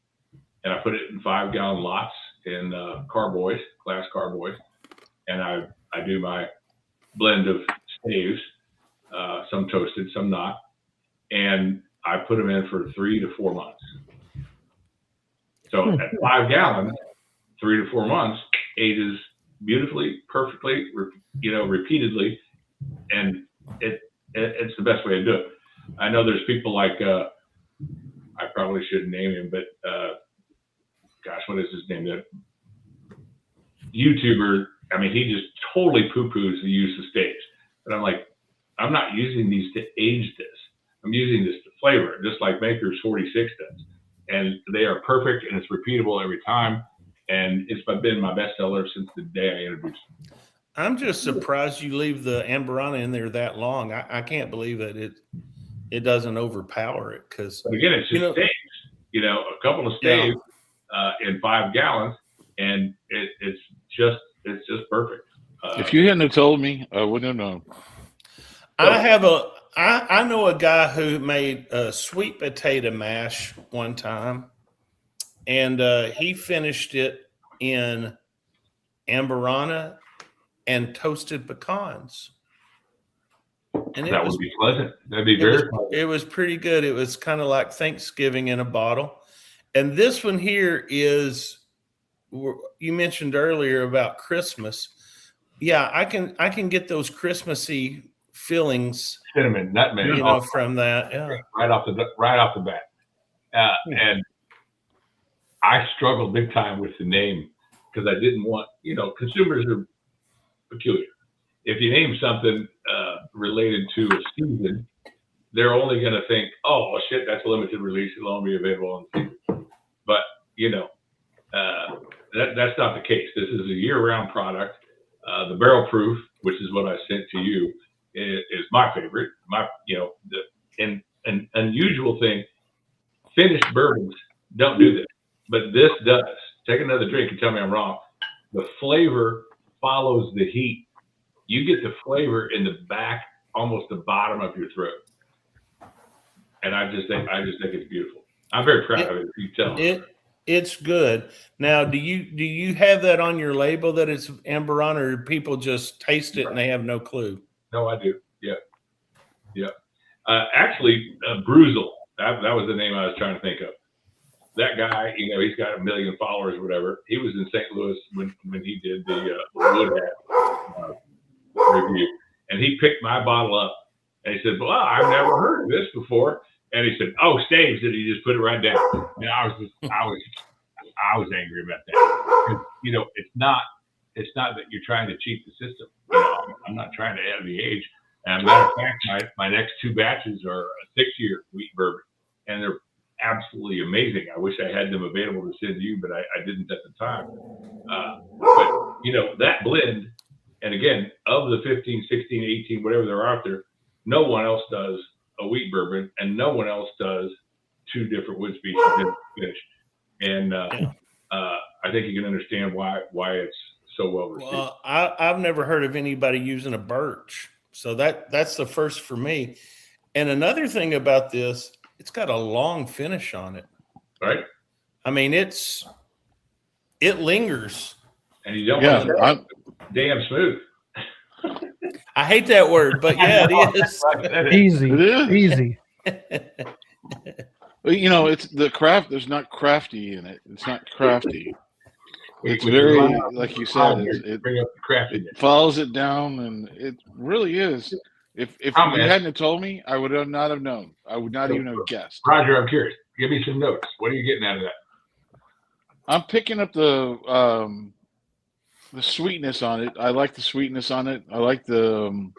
and I put it in 5-gallon lots in carboys, glass carboys, and I do my blend of staves, some toasted, some not, and I put them in for 3 to 4 months. So at 5 gallons, 3 to 4 months ages beautifully, perfectly, repeatedly, and it's the best way to do it. I know there's people like I probably shouldn't name him, but gosh, what is his name? That YouTuber. I mean, he just totally poo-poos the use of staves. But I'm like, I'm not using these to age this. I'm using this to flavor it, just like Maker's 46 does. And they are perfect, and it's repeatable every time. And it's been my bestseller since the day I introduced it. I'm just surprised you leave the Amberana in there that long. I can't believe that it doesn't overpower it. Because again, it's just staves. A couple of staves in 5 gallons, and it's just perfect. If you hadn't have told me, I wouldn't have known. I know a guy who made a sweet potato mash one time, and he finished it in Amberana and toasted pecans. And that would be pleasant. That'd be very pleasant. It was pretty good. It was kind of like Thanksgiving in a bottle. And this one here is, you mentioned earlier about Christmas. Yeah, I can get those Christmassy fillings, cinnamon, nutmeg, from that. Yeah, right off the bat. And I struggled big time with the name because I didn't want, consumers are peculiar. if you name something related to a season, they're only going to think, oh, well, shit, that's a limited release. It'll only be available on the season. But, that's not the case. This is a year-round product. The barrel proof, which is what I sent to you, is my favorite. An unusual thing, finished bourbons don't do this, but this does. Take another drink and tell me I'm wrong. The flavor follows the heat. You get the flavor in the back, almost the bottom of your throat. And I just think it's beautiful. I'm very proud of it. You tell me. It's good. Now, do you have that on your label that it's Amberon, or do people just taste it and they have no clue? No, I do. Yeah. Actually, Bruzel. That was the name I was trying to think of. That guy, he's got 1 million followers or whatever. He was in St. Louis when he did the Wood Hat review, and he picked my bottle up and he said, "Well, I've never heard of this before." And he said, "Oh, staves," and he just put it right down. And I was angry about that. It's not that you're trying to cheat the system. I'm not trying to add the age. And matter of fact, my next 2 batches are a 6-year wheat bourbon, and they're absolutely amazing. I wish I had them available to send you, but I didn't at the time. But that blend, and again, of the 15, 16, 18, whatever they're out there, no one else does a wheat bourbon, and no one else does 2 different wood species in the finish. And I think you can understand why it's so well received. Well, I've never heard of anybody using a birch, so that's the first for me. And another thing about this, it's got a long finish on it. Right? I mean, it lingers. And you don't want to damn smooth. I hate that word, but yeah, it is. Easy. It is. Easy. Well, it's the craft. There's not crafty in it. It's not crafty. It's very, like you said, it follows it down, and it really is. If you hadn't told me, I would not have known. I would not even have guessed. Roger, I'm curious. Give me some notes. What are you getting out of that? I'm picking up the sweetness on it. I like the sweetness on it. I like the.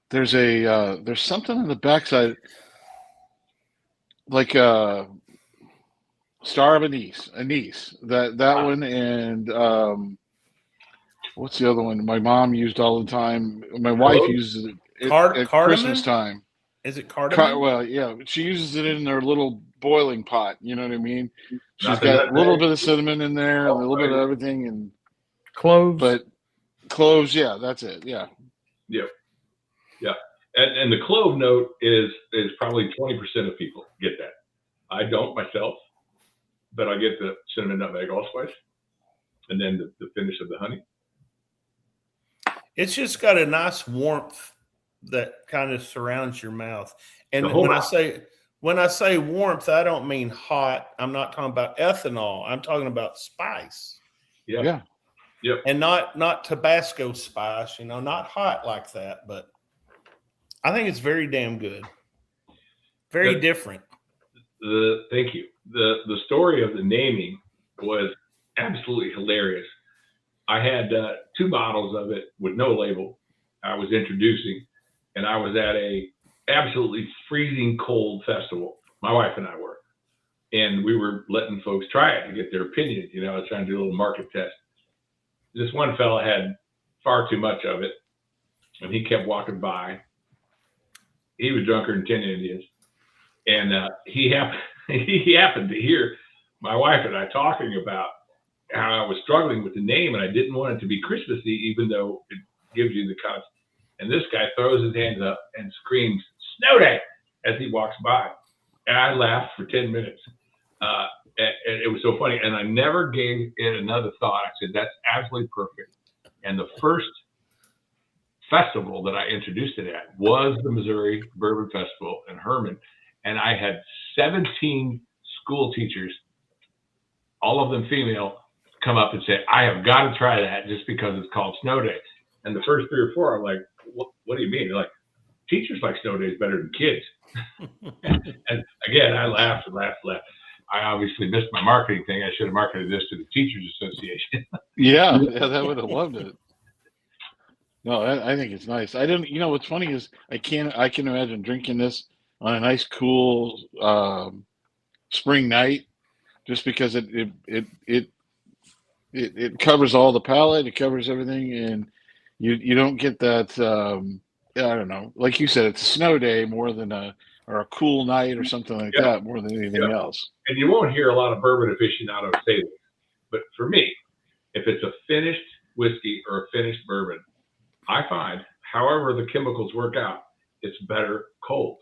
There's something on the backside, like Star of Anise. That one, and what's the other one? My mom used all the time. My wife uses it at Christmas time. Is it cardamom? Well, yeah, she uses it in her little boiling pot. You know what I mean? She's got a little bit of cinnamon in there, a little bit of everything, and Cloves. But cloves, yeah, that's it. Yeah. Yeah. And the clove note is probably 20% of people get that. I don't myself, but I get the cinnamon, nutmeg, allspice, and then the finish of the honey. It's just got a nice warmth that kind of surrounds your mouth. And when I say warmth, I don't mean hot. I'm not talking about ethanol. I'm talking about spice. Yeah. Yep. And not Tabasco spice, not hot like that, but I think it's very damn good. Very different. Thank you. The story of the naming was absolutely hilarious. I had 2 bottles of it with no label. I was introducing, and I was at a absolutely freezing cold festival. My wife and I were, and we were letting folks try it to get their opinion. I was trying to do a little market test. This one fella had far too much of it, and he kept walking by. He was drunker than 10 Indians, and he happened to hear my wife and I talking about how I was struggling with the name, and I didn't want it to be Christmassy, even though it gives you the concept. And this guy throws his hands up and screams, "Snow Day!" as he walks by. And I laughed for 10 minutes. And it was so funny. And I never gave it another thought. I said, that's absolutely perfect. And the first festival that I introduced it at was the Missouri Bourbon Festival in Herman. And I had 17 school teachers, all of them female, come up and say, "I have got to try that just because it's called Snow Day." And the first 3 or 4, I'm like, what do you mean? They're like, teachers like Snow Days better than kids. And again, I laughed and laughed. I obviously missed my marketing thing. I should have marketed this to the Teachers Association. Yeah, that would have loved it. No, I think it's nice. I didn't. You know, what's funny is I can imagine drinking this on a nice, cool spring night, just because it covers all the palate, it covers everything, and you don't get that. I don't know, like you said, it's a snow day more than or a cool night or something like Yeah. that more than anything else. And you won't hear a lot of bourbon aficionados say this, but for me, if it's a finished whiskey or a finished bourbon, I find, however the chemicals work out, it's better cold.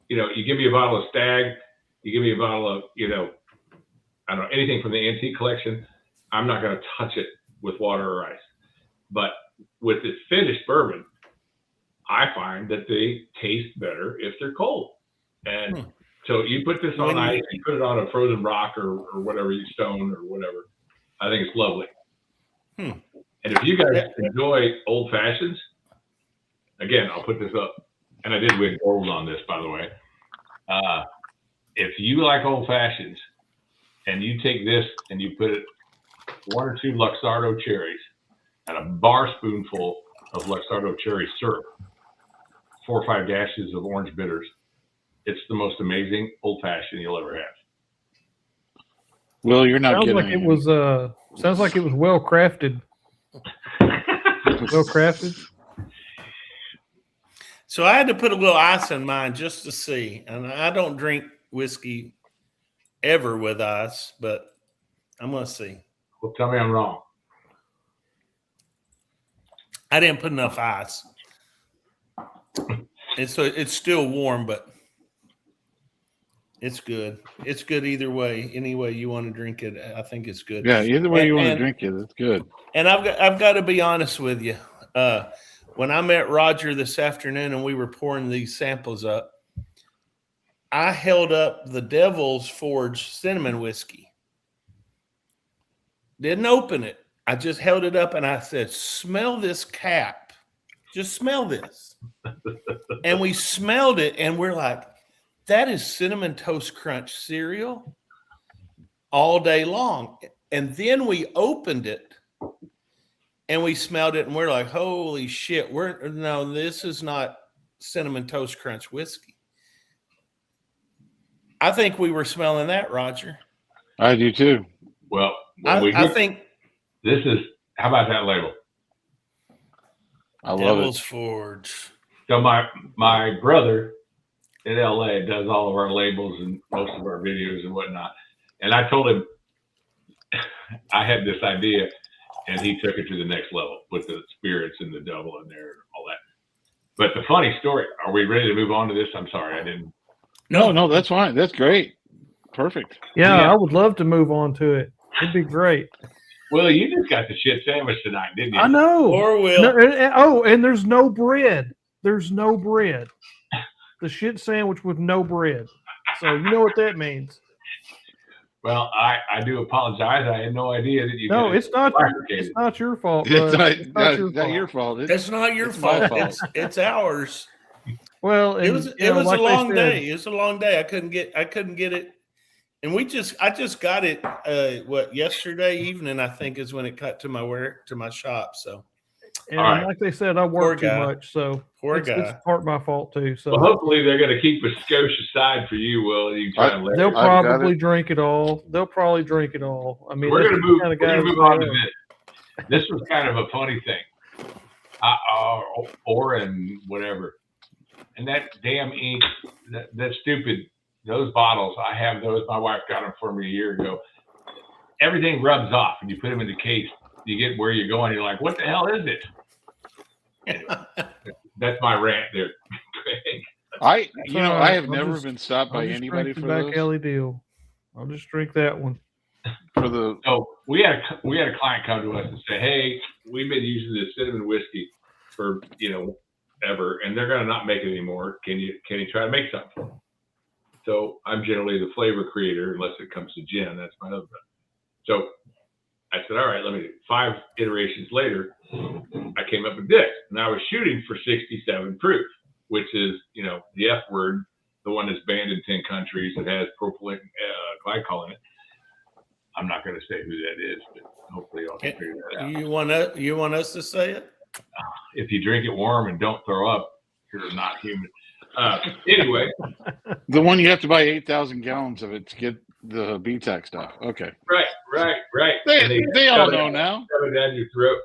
You know, you give me a bottle of Stag, you give me a bottle of, I don't know, anything from the antique collection, I'm not going to touch it with water or ice. But with this finished bourbon, I find that they taste better if they're cold. And so you put this on ice, you put it on a frozen rock or whatever, you stone or whatever. I think it's lovely. And if you guys enjoy old fashions, again, I'll put this up. And I did win gold on this, by the way. If you like old fashions and you take this and you put it 1 or 2 Luxardo cherries and a bar spoonful of Luxardo cherry syrup, 4 or 5 dashes of orange bitters, it's the most amazing old fashioned you'll ever have. Well, you're not Sounds getting like it was sounds like it was well crafted. Well crafted. So I had to put a little ice in mine just to see. And I don't drink whiskey ever with ice, but I'm going to see. Well, tell me I'm wrong. I didn't put enough ice. And so it's still warm, but it's good. It's good either way. Any way you want to drink it, I think it's good. Yeah, either way you want to drink it, it's good. And I've got to be honest with you. When I met Roger this afternoon and we were pouring these samples up, I held up the Devil's Forge cinnamon whiskey. Didn't open it. I just held it up and I said, smell this cap. Just smell this. And we smelled it and we're like, that is Cinnamon Toast Crunch cereal all day long. And then we opened it and we smelled it and we're like, holy shit. No, this is not Cinnamon Toast Crunch whiskey. I think we were smelling that, Roger. I do too. Well, I think this is, how about that label? I love Devil's it. Forge. So my brother in LA does all of our labels and most of our videos and whatnot. And I told him I had this idea and he took it to the next level with the spirits and the double in there and all that. But the funny story, are we ready to move on to this? I'm sorry, I didn't. No, that's fine. That's great. Perfect. Yeah, I would love to move on to it. It'd be great. Well, you just got the shit sandwich tonight, didn't you? I know. Or will. And there's no bread. There's no bread. The shit sandwich with no bread. So you know what that means. Well, I do apologize. I had no idea that you. No, it's not. It's not your fault. Bud. It's not your fault. It's not your it's my fault. fault. It's ours. Well, It was a long day. It was a long day. I couldn't get it. And I just got it yesterday evening, I think, is when it cut to my shop. So And right. like they said, I work too much, so it's part my fault too. So well, hopefully they're going to keep a Scotia side for you, Will. You try and let they'll probably drink it all. They'll probably drink it all. I mean, we're going to move on to this. This was kind of a funny thing. Or and whatever. And that damn ink, that stupid, those bottles, I have those. My wife got them for me a year ago. Everything rubs off when you put them in the case. You get where you're going. You're like, what the hell is it? Anyway, that's my rant there. I have never been stopped by anybody for back those. alley deal. I'll just drink that one. So we had a client come to us and say, hey, we've been using this cinnamon whiskey for ever, and they're going to not make it anymore. Can you try to make something for them? So I'm generally the flavor creator, unless it comes to gin. That's my husband. So I said, all right, let me do 5 iterations later. I came up with this, and I was shooting for 67 proof, which is, the F word, the one that's banned in 10 countries that has propylene glycol in it. I'm not going to say who that is, but hopefully y'all can figure that out. You want us to say it? if you drink it warm and don't throw up, you're not human. Anyway, The one you have to buy 8,000 gallons of it to get the BTAC stuff. Okay. right. They all know now. Shove it down your throat,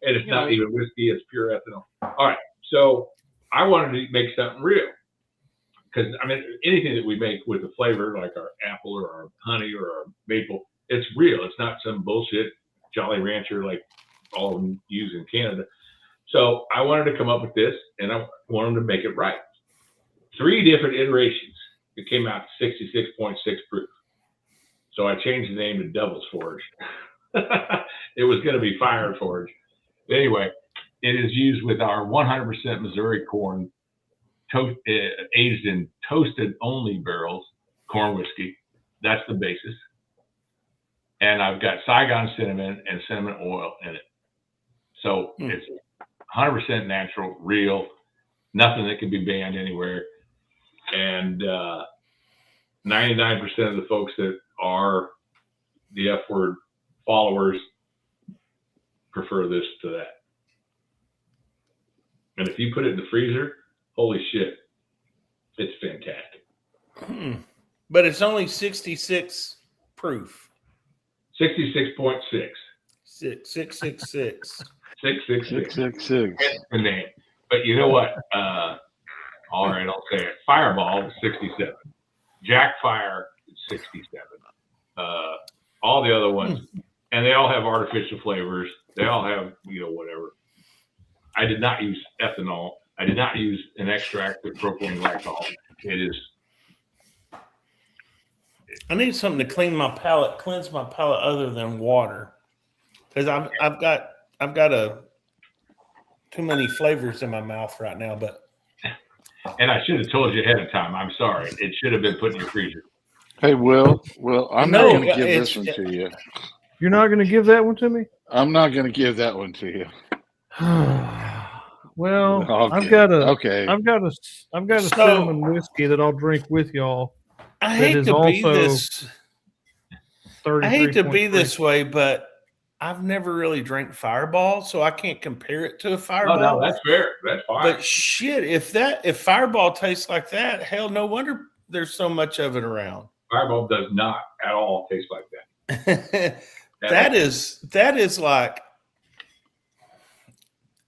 and it's not even whiskey; it's pure ethanol. All right, so I wanted to make something real, because I mean, anything that we make with a flavor like our apple or our honey or our maple, it's real. It's not some bullshit Jolly Rancher like all of them use in Canada. So I wanted to come up with this, and I wanted to make it right. 3 different iterations. It came out 66.6 proof. So I changed the name to Devil's Forge. It was going to be Fire Forge. Anyway, it is used with our 100% Missouri corn, aged in toasted only barrels, corn whiskey. That's the basis. And I've got Saigon cinnamon and cinnamon oil in it. So it's 100% natural, real, nothing that can be banned anywhere. And 99% of the folks that are the F word followers prefer this to that. And if you put it in the freezer, holy shit, it's fantastic. But it's only 66 proof. 66.6. 666. 666. That's the name. But you know what? All right, I'll say it. Fireball is 67. Jackfire is 67. All the other ones, and they all have artificial flavors. They all have, whatever. I did not use ethanol. I did not use an extract of propylene glycol. It is. I need something to cleanse my palate other than water, because I've got too many flavors in my mouth right now. But And I should have told you ahead of time. I'm sorry. It should have been put in your freezer. Hey, Will, I'm not going to give this one to you. You're not going to give that one to me? I'm not going to give that one to you. Well, Okay. I've got a cinnamon whiskey that I'll drink with y'all. I hate to be this way, but I've never really drank Fireball, so I can't compare it to a Fireball. Oh, no, that's fair. That's fine. But shit, if Fireball tastes like that, hell, no wonder there's so much of it around. Fireball does not at all taste like that. that is like,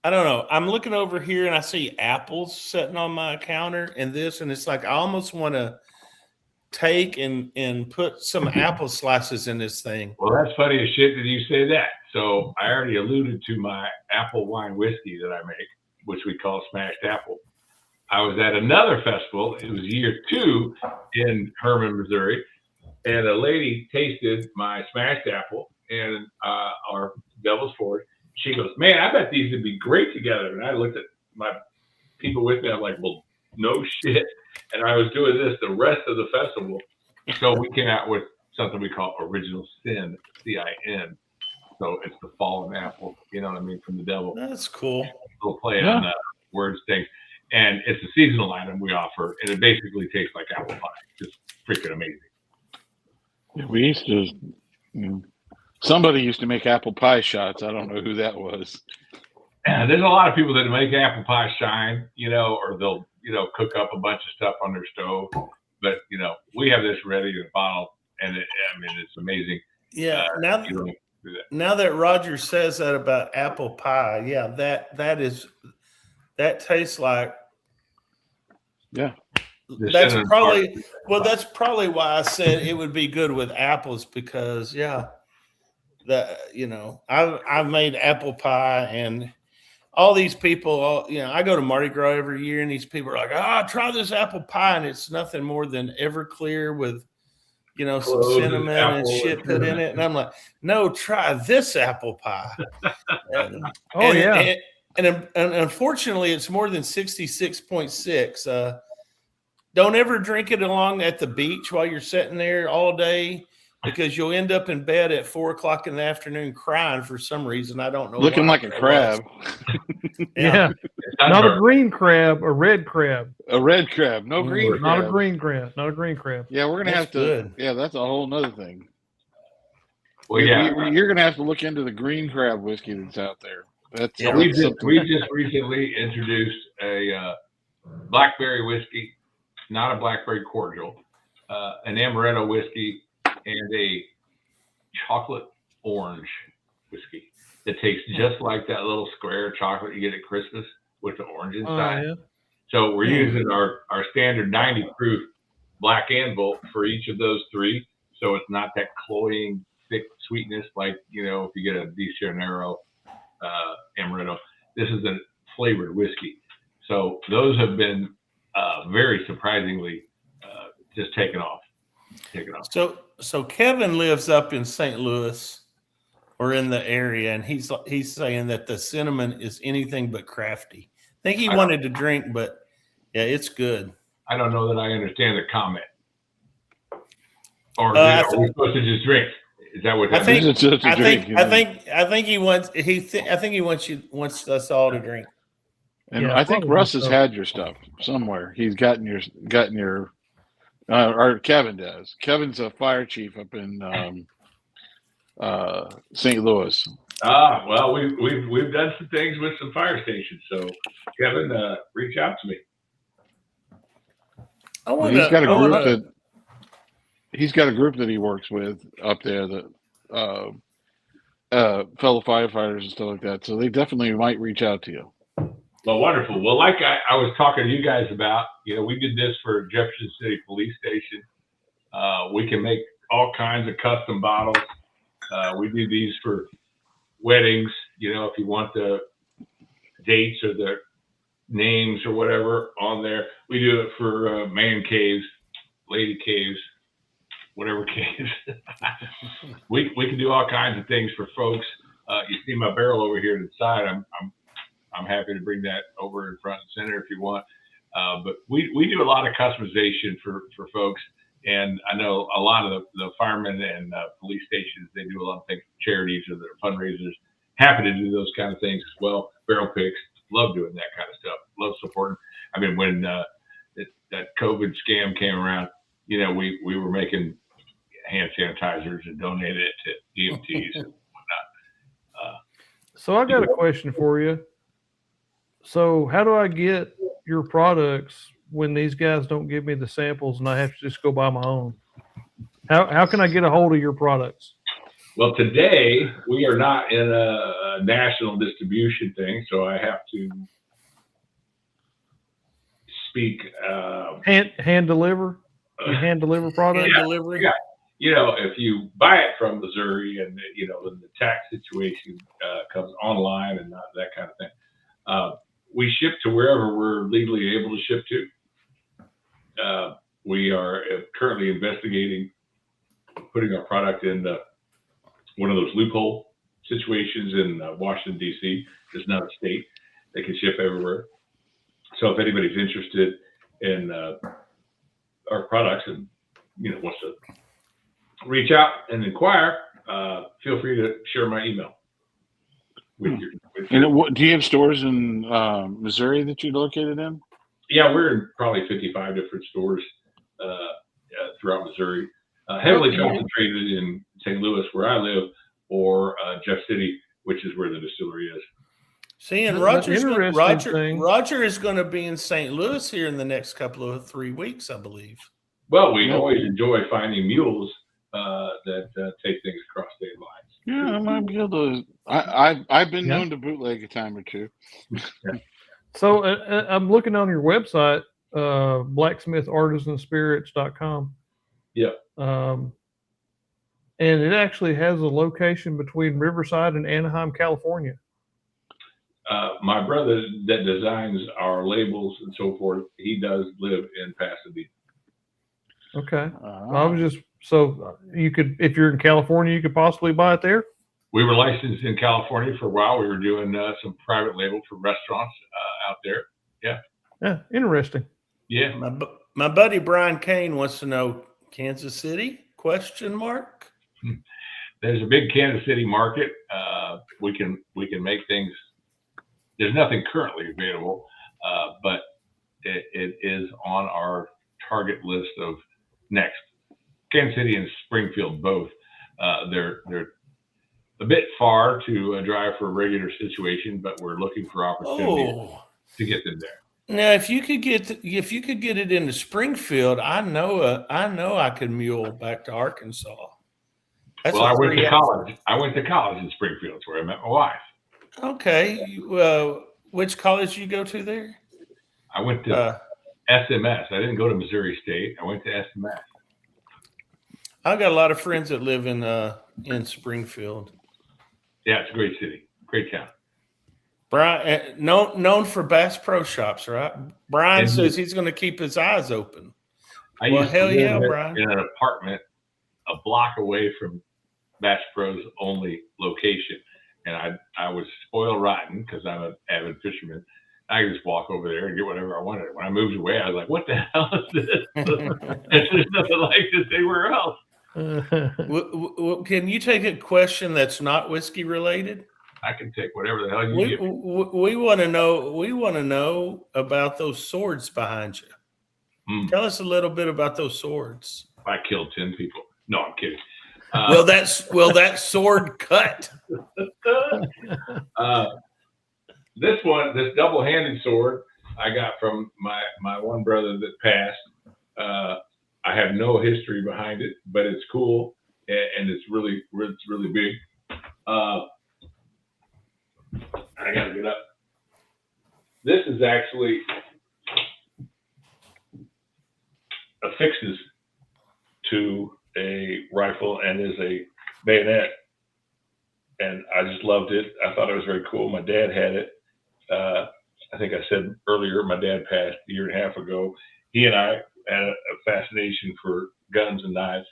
I don't know. I'm looking over here and I see apples sitting on my counter and it's like I almost want to take and put some apple slices in this thing. Well, that's funny as shit that you say that. So I already alluded to my apple wine whiskey that I make, which we call Smashed Apple. I was at another festival. It was year 2 in Herman, Missouri, and a lady tasted my Smashed Apple and our Devil's Forge. She goes, "Man, I bet these would be great together." And I looked at my people with me. I'm like, "Well, no shit." And I was doing this the rest of the festival. So we came out with something we call Original Sin, C-I-N. So it's the fallen apple, you know what I mean, from the devil. That's cool. Little play on words thing. And it's a seasonal item we offer, and it basically tastes like apple pie. Just freaking amazing. Yeah, we used to, somebody used to make apple pie shots. I don't know who that was. And there's a lot of people that make apple pie shine, or they'll, cook up a bunch of stuff on their stove. But, we have this ready in a bottle, and it's amazing. Yeah. Now that Roger says that about apple pie, yeah, that tastes like. Yeah. That's probably why I said it would be good with apples, because I've made apple pie, and all these people, I go to Mardi Gras every year, and these people are like, try this apple pie, and it's nothing more than Everclear with some cinnamon and shit put in it, and I'm like, no, try this apple pie. And unfortunately, it's more than 66.6. Don't ever drink it along at the beach while you're sitting there all day, because you'll end up in bed at 4:00 in the afternoon crying for some reason. I don't know. Looking like a crab. Yeah. Not a green crab, a red crab. A red crab. No green crab. Not a green crab. Not a green crab. Yeah, we're going to have to. Good. Yeah, that's a whole nother thing. Well, You're going to have to look into the green crab whiskey that's out there. That's, Yeah, We that's just something. we just recently introduced a blackberry whiskey, not a blackberry cordial, an amaretto whiskey, and a chocolate orange whiskey that tastes just like that little square chocolate you get at Christmas with the orange Oh inside. yeah. So we're using our standard 90 proof black anvil for each of those three. So it's not that cloying, thick sweetness like, if you get a Di Janeiro amaretto. This is a flavored whiskey. So those have been very surprisingly just taken off. So Kevin lives up in St. Louis or in the area, and he's saying that the cinnamon is anything but crafty. I think he wanted to drink, but yeah, it's good. I don't know that I understand the comment. Or I are we supposed to just drink? Is that what I that think means? It's just a I drink, think I think he wants us all to drink. And Yeah, I think probably Russ has so. had your stuff somewhere. He's gotten your or Kevin does. Kevin's a fire chief up in St. Louis. Well, we've done some things with some fire stations. So Kevin, reach out to me. I want He's got a group to. that he works with up there that fellow firefighters and stuff like that. So they definitely might reach out to you. Well, wonderful. Well, like I was talking to you guys about, we did this for Jefferson City Police Station. We can make all kinds of custom bottles. We do these for weddings, if you want the dates or the names or whatever on there. We do it for man caves, lady caves, whatever caves. we can do all kinds of things for folks. You see my barrel over here to the side. I'm happy to bring that over in front and center if you want. But we do a lot of customization for folks. And I know a lot of the firemen and police stations, they do a lot of things for charities or their fundraisers. Happy to do those kind of things as well. Barrel picks, love doing that kind of stuff. Love supporting. I mean, when that COVID scam came around, we were making hand sanitizers and donated it to EMTs and whatnot. So I got a question for you. So how do I get your products when these guys don't give me the samples and I have to just go buy my own? How can I get a hold of your products? Well, today we are not in a national distribution thing, so I have to speak. Hand deliver? You hand deliver products? Hand delivery. Yeah. If you buy it from Missouri and, the tax situation comes online and not that kind of thing, we ship to wherever we're legally able to ship to. We are currently investigating putting our product in one of those loophole situations in Washington, D.C. It's not a state. They can ship everywhere. So if anybody's interested in our products and, wants to reach out and inquire, feel free to share my email with you. And do you have stores in Missouri that you're located in? Yeah, we're in probably 55 different stores throughout Missouri, heavily concentrated in St. Louis, where I live, or Jeff City, which is where the distillery is. See, and Roger is going to be in St. Louis here in the next couple of 3 weeks, I believe. Well, we always enjoy finding mules that take things across state lines. Yeah, I might be able to. I've been known to bootleg a time or two. So I'm looking on your website, blacksmithartisanspirits.com. Yeah. And it actually has a location between Riverside and Anaheim, California. My brother that designs our labels and so forth, he does live in Pasadena. Okay. I was just, so you could, if you're in California, you could possibly buy it there? We were licensed in California for a while. We were doing some private label for restaurants out there. Yeah. Yeah. Interesting. Yeah. My buddy Brian Kane wants to know Kansas City ? There's a big Kansas City market. We can make things. There's nothing currently available, but it is on our target list of next. Kansas City and Springfield both. They're a bit far to drive for a regular situation, but we're looking for opportunities to get them there. Now, if you could get it into Springfield, I know I could mule back to Arkansas. That's Well, I went to college. I went to college in Springfield. That's where I met my wife. Okay. Which college did you go to there? I went to SMS. I didn't go to Missouri State. I went to SMS. I've got a lot of friends that live in Springfield. Yeah, it's a great city, great town. Brian, known for Bass Pro Shops, right? Brian says he's going to keep his eyes open. Well, hell yeah, Brian! In an apartment a block away from Bass Pro's only location, and I was spoiled rotten because I'm an avid fisherman. I could just walk over there and get whatever I wanted. When I moved away, I was like, "What the hell is this?" There's nothing like this anywhere else. Can you take a question that's not whiskey related? I can take whatever the hell you give me. We want to know. We want to know about those swords behind you. Tell us a little bit about those swords. I killed 10 people. No, I'm kidding. That sword cut. This double-handed sword, I got from my one brother that passed. I have no history behind it, but it's cool and it's really big. I gotta get up. This is actually affixes to a rifle and is a bayonet, and I just loved it. I thought it was very cool. My dad had it. I think I said earlier, my dad passed a year and a half ago. He and I had a fascination for guns and knives.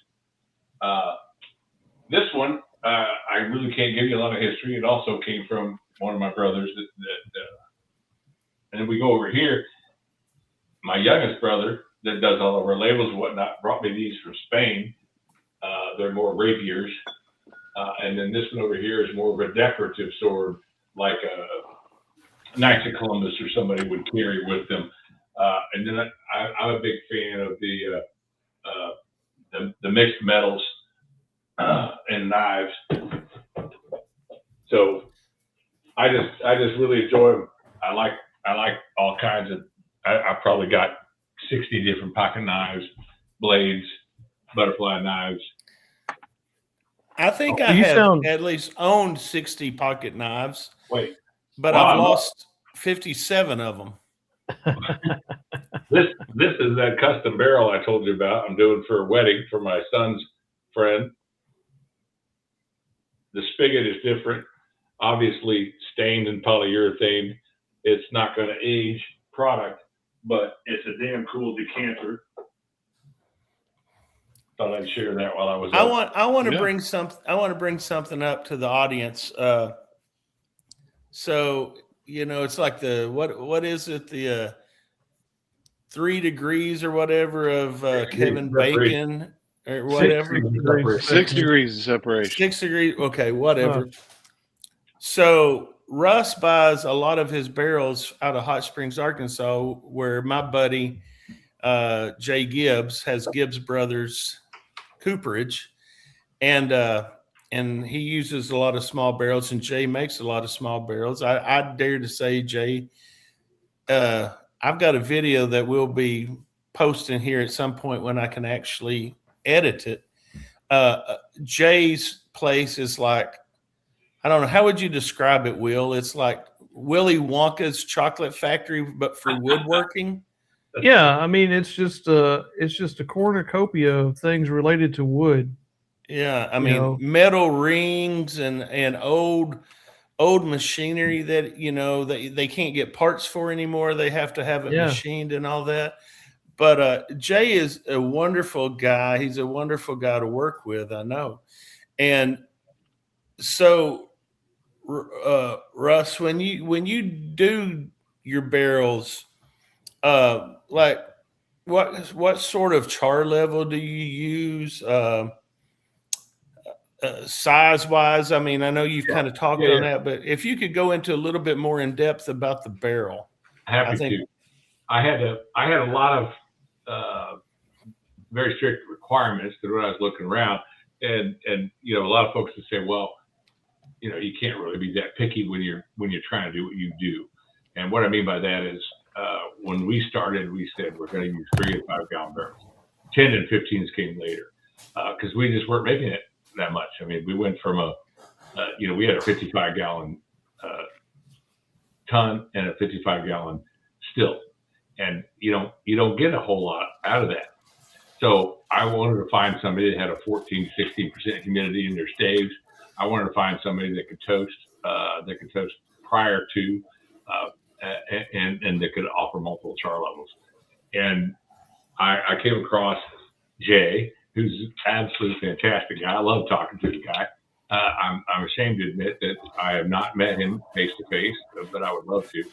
This one, I really can't give you a lot of history. It also came from one of my brothers. And then we go over here. My youngest brother that does all of our labels and whatnot brought me these from Spain. They're more rapiers. And then this one over here is more of a decorative sword, like a Knights of Columbus or somebody would carry with them. And then I'm a big fan of the mixed metals and knives. So I just really enjoy them. I like all kinds of. I probably got 60 different pocket knives, blades, butterfly knives. I think I have at least owned 60 pocket knives. Wait, but I've lost 57 of them. This is that custom barrel I told you about. I'm doing for a wedding for my son's friend. The spigot is different, obviously stained and polyurethane. It's not going to age product, but it's a damn cool decanter. Thought I'd share that while I was. I want to bring something up to the audience. So it's like what is it, the 3 degrees or whatever of Kevin Bacon or whatever. 6 degrees of separation. 6 degrees. Okay, whatever. So Russ buys a lot of his barrels out of Hot Springs, Arkansas, where my buddy Jay Gibbs has Gibbs Brothers cooperage, and he uses a lot of small barrels, and Jay makes a lot of small barrels. I dare to say, Jay, I've got a video that we'll be posting here at some point when I can actually edit it. Jay's place is like, I don't know, how would you describe it, Will? It's like Willy Wonka's chocolate factory, but for woodworking. Yeah, I mean, it's just a cornucopia of things related to wood. Yeah, I mean, metal rings and old machinery that they can't get parts for anymore. They have to have it machined and all that. But Jay is a wonderful guy. He's a wonderful guy to work with, I know. And so, Russ, when you do your barrels, like what sort of char level do you use? Size wise, I mean, I know you've kind of talked on that, but if you could go into a little bit more in depth about the barrel. Happy to. I had a lot of very strict requirements that when I was looking around, and a lot of folks would say, well, you can't really be that picky when you're trying to do what you do. And what I mean by that is, when we started, we said we're going to use 3 and 5 gallon barrels. 10 and 15s came later because we just weren't making it that much. I mean, we went from we had a 55 gallon ton and a 55 gallon still, and you don't get a whole lot out of that. So I wanted to find somebody that had a 14, 16% humidity in their staves. I wanted to find somebody that could toast prior to, and that could offer multiple char levels. And I came across Jay, who's an absolutely fantastic guy. I love talking to the guy. I'm ashamed to admit that I have not met him face to face, but I would love to.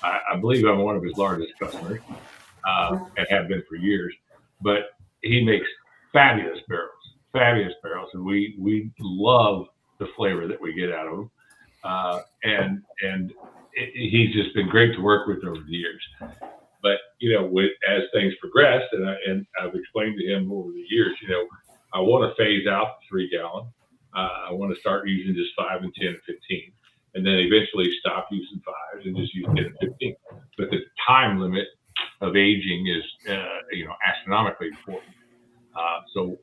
I believe I'm one of his largest customers, and have been for years. But he makes fabulous barrels, and we love the flavor that we get out of them. He's just been great to work with over the years. But as things progressed, and I've explained to him over the years, I want to phase out the 3 gallon. I want to start using just 5 and 10 and 15, and then eventually stop using 5s and just use 10 and 15. But the time limit of aging is, astronomically important. So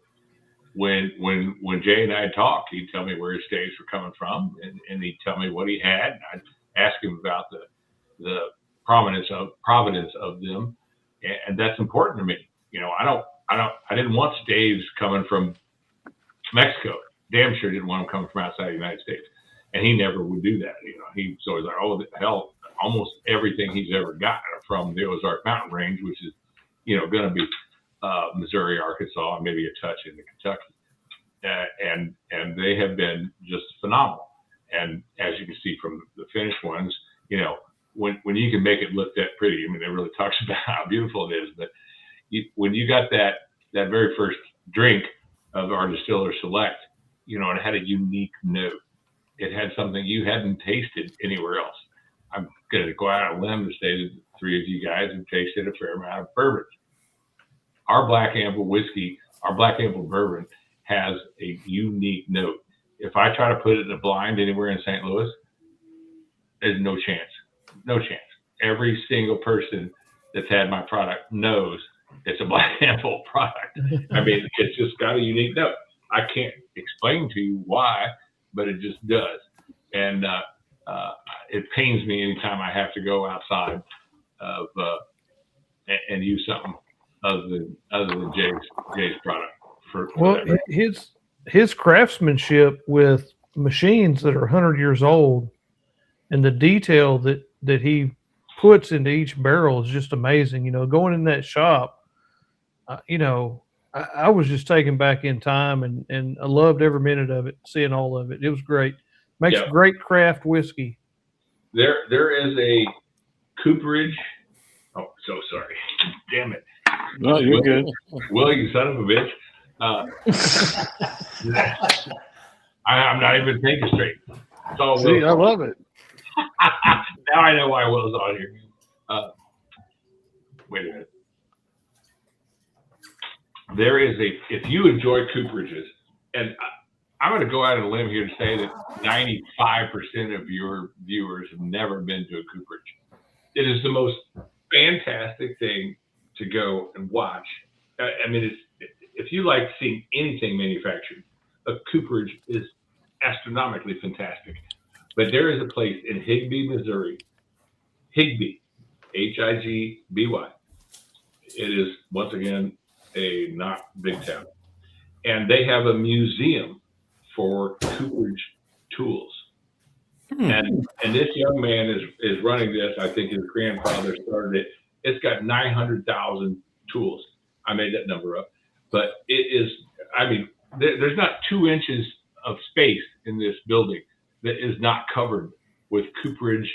when Jay and I talked, he'd tell me where his staves were coming from, and he'd tell me what he had. And I'd ask him about the provenance of them, and that's important to me. I didn't want staves coming from Mexico. Damn sure didn't want them coming from outside the United States, and he never would do that. He's always like, oh hell, almost everything he's ever gotten from the Ozark Mountain Range, which is going to be Missouri, Arkansas, and maybe a touch into Kentucky, and they have been just phenomenal. And as you can see from the finished ones, when you can make it look that pretty, I mean, it really talks about how beautiful it is. But when you got that very first drink of our Distiller Select, it had a unique note. It had something you hadn't tasted anywhere else. I'm going to go out on a limb and say that the 3 of you guys have tasted a fair amount of bourbon. Our Black Amble whiskey, our Black Amble bourbon, has a unique note. If I try to put it in a blind anywhere in St. Louis, there's no chance. No chance. Every single person that's had my product knows it's a Black Amble product. I mean, it's just got a unique note. I can't explain to you why, but it just does. And it pains me anytime I have to go outside of and use something other than Jay's product. His craftsmanship with machines that are 100 years old and the detail that he puts into each barrel is just amazing. Going in that shop, I was just taken back in time, and I loved every minute of it, seeing all of it. It was great. Makes great craft whiskey. There is a cooperage. Oh, so sorry. Damn it. No, you're good. Will, you son of a bitch. I'm not even thinking straight. It's all See, Will. I love it. Now I know why Will's on here. Wait a minute. There is if you enjoy cooperages, and I'm going to go out on a limb here to say that 95% of your viewers have never been to a cooperage. It is the most fantastic thing to go and watch. I mean, if you like seeing anything manufactured, a cooperage is astronomically fantastic. But there is a place in Higbee, Missouri, Higbee, Higby. It is, once again, a not big town. And they have a museum for cooperage tools. And this young man is running this. I think his grandfather started it. It's got 900,000 tools. I made that number up. But it is, I mean, there's not 2 inches of space in this building that is not covered with cooperage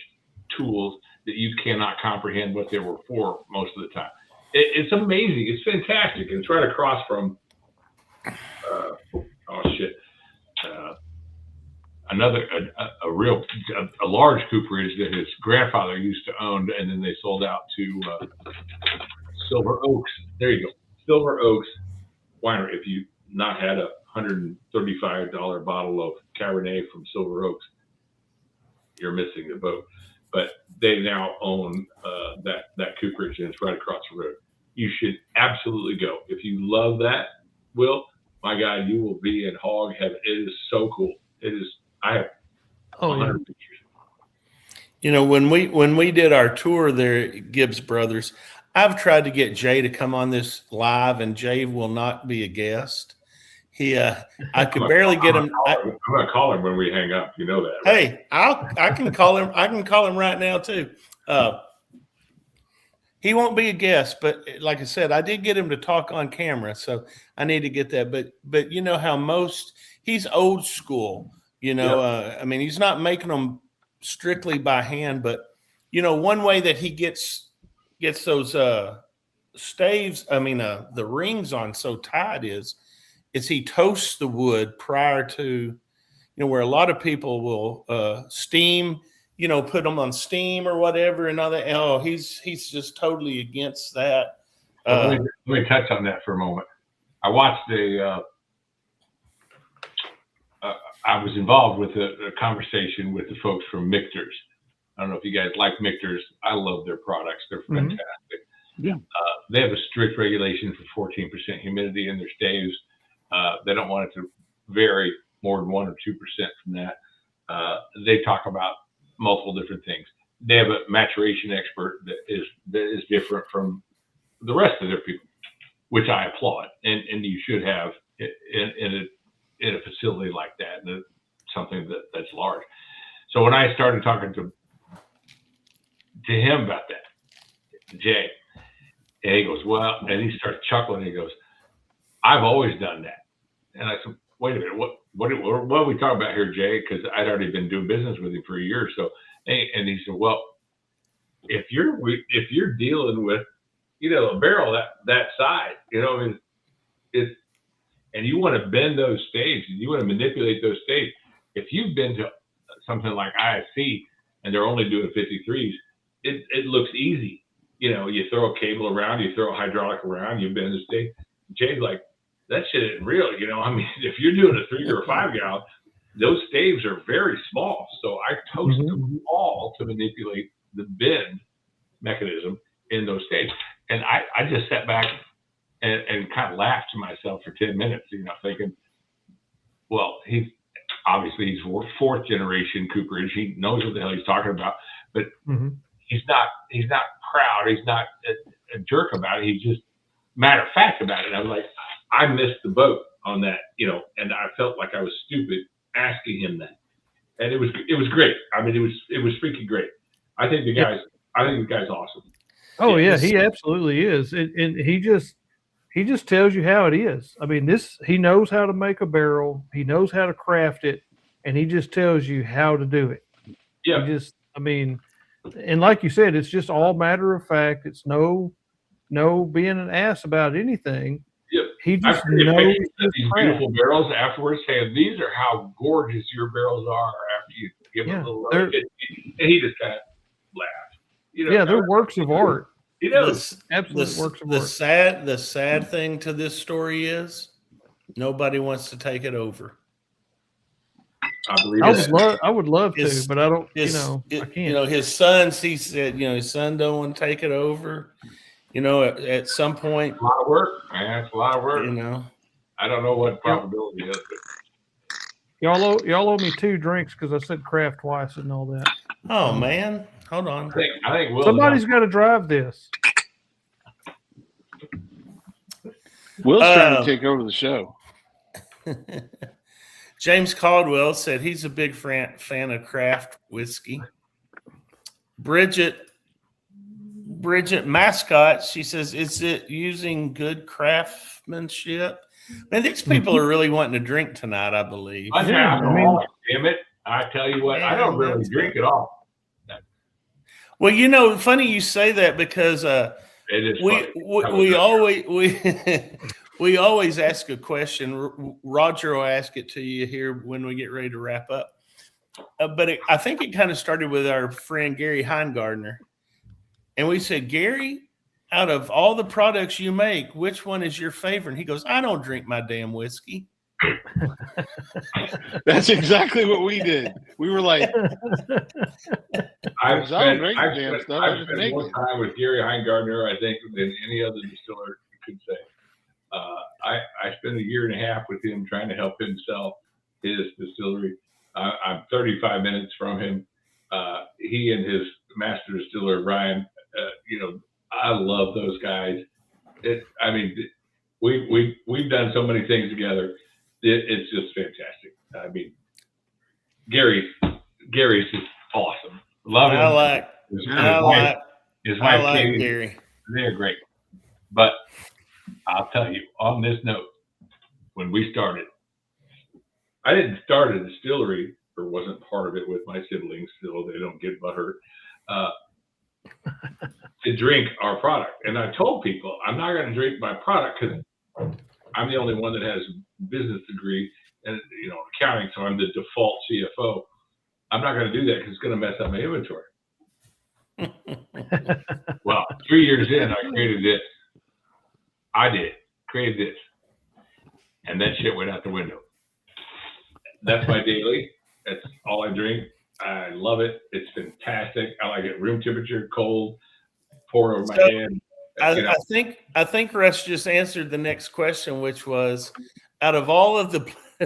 tools that you cannot comprehend what they were for most of the time. It's amazing. It's fantastic. It's right across from, a large cooperage that his grandfather used to own, and then they sold out to Silver Oaks. There you go. Silver Oaks Winery. If you've not had a $135 bottle of Cabernet from Silver Oaks, you're missing the boat. But they now own that cooperage, and it's right across the road. You should absolutely go. If you love that, Will, my God, you will be in hog heaven. It is so cool. It is. I have 100 pictures. You know, when we did our tour there at Gibbs Brothers, I've tried to get Jay to come on this live, and Jay will not be a guest. I could barely get him. I'm gonna call him when we hang up. You know that. Right? Hey, I can call him. I can call him right now too. He won't be a guest, but like I said, I did get him to talk on camera, so I need to get that. But you know how he's old school. You know, I mean, he's not making them strictly by hand, but you know, one way that he gets those staves, I mean, the rings on so tight is he toasts the wood prior to, you know, where a lot of people will steam, you know, put them on steam or whatever and all that. Oh, he's just totally against that. Let me touch on that for a moment. I watched I was involved with a conversation with the folks from Michter's. I don't know if you guys like Michter's. I love their products. They're fantastic. Yeah. They have a strict regulation for 14% humidity in their staves. They don't want it to vary more than 1 or 2% from that. They talk about multiple different things. They have a maturation expert that is different from the rest of their people, which I applaud. And you should have in a facility like that, and something that's large. So when I started talking to him about that, Jay, and he goes, well, and he starts chuckling. And he goes, I've always done that. And I said, wait a minute, what are we talking about here, Jay? Because I'd already been doing business with him for a year or so. And he said, well, if you're dealing with, you know, a barrel that size, you know, it's and you want to bend those staves and you want to manipulate those staves. If you've been to something like ISC and they're only doing 53s, it looks easy. You know, you throw a cable around, you throw a hydraulic around, you bend the stave. Jay's like, that shit isn't real. You know, I mean, if you're doing a 3 or a 5 gallon, those staves are very small. So I toast them all to manipulate the bend mechanism in those staves. And I just sat back and kind of laughed to myself for 10 minutes, you know, thinking, well, he's 4th generation cooperage. He knows what the hell he's talking about, but he's not proud. He's not a jerk about it. He's just matter of fact about it. And I was like, I missed the boat on that, you know, and I felt like I was stupid asking him that. And it was great. I mean, it was freaking great. I think the guy's awesome. Oh yeah, he absolutely is. And he just tells you how it is. I mean, he knows how to make a barrel. He knows how to craft it, and he just tells you how to do it. Yeah. And like you said, it's just all matter of fact. It's no being an ass about anything. Yep. He just knows these beautiful barrels afterwards, saying these are how gorgeous your barrels are after you give them a little. And he just kind of laughed. You know, they're works of art. He knows. Absolute works of art. The sad thing to this story is nobody wants to take it over. I believe I would love to, but I don't. I can't. You know, his sons. He said, you know, his son don't want to take it over. You know, at some point, it's a lot of work, man. It's a lot of work. You know, I don't know what probability is. But y'all owe me 2 drinks because I said craft twice and all that. Oh man, hold on. I think somebody's got to drive this. Will's trying to take over the show. James Caldwell said he's a big fan of craft whiskey. Bridget Mascot, she says, is it using good craftsmanship? Man, these people are really wanting to drink tonight, I believe. Damn it. I tell you what, I don't really drink at all. Well, you know, funny you say that because we always ask a question. Roger will ask it to you here when we get ready to wrap up. But I think it kind of started with our friend Gary Heingardner. And we said, Gary, out of all the products you make, which one is your favorite? And he goes, I don't drink my damn whiskey. That's exactly what we did. We were like, I've spent make more it. time with Gary Heingardner, I think, than any other distiller could say. I spent a year and a half with him trying to help him sell his distillery. I'm 35 minutes from him. He and his master distiller, Ryan, I love those guys. We've done so many things together. It's just fantastic. I mean, Gary's just awesome. Love him. His wife Katie, Gary. they're great. But I'll tell you, on this note, when we started, I didn't start a distillery or wasn't part of it with my siblings, so they don't get butthurt, to drink our product. And I told people, I'm not going to drink my product because I'm the only one that has a business degree and accounting, so I'm the default CFO. I'm not going to do that because it's going to mess up my inventory. Well, 3 years in, I created this. Created this. And that shit went out the window. That's my daily. That's all I drink. I love it. It's fantastic. I like it room temperature, cold, pour over my hand. I think Russ just answered the next question, which was, out of all of the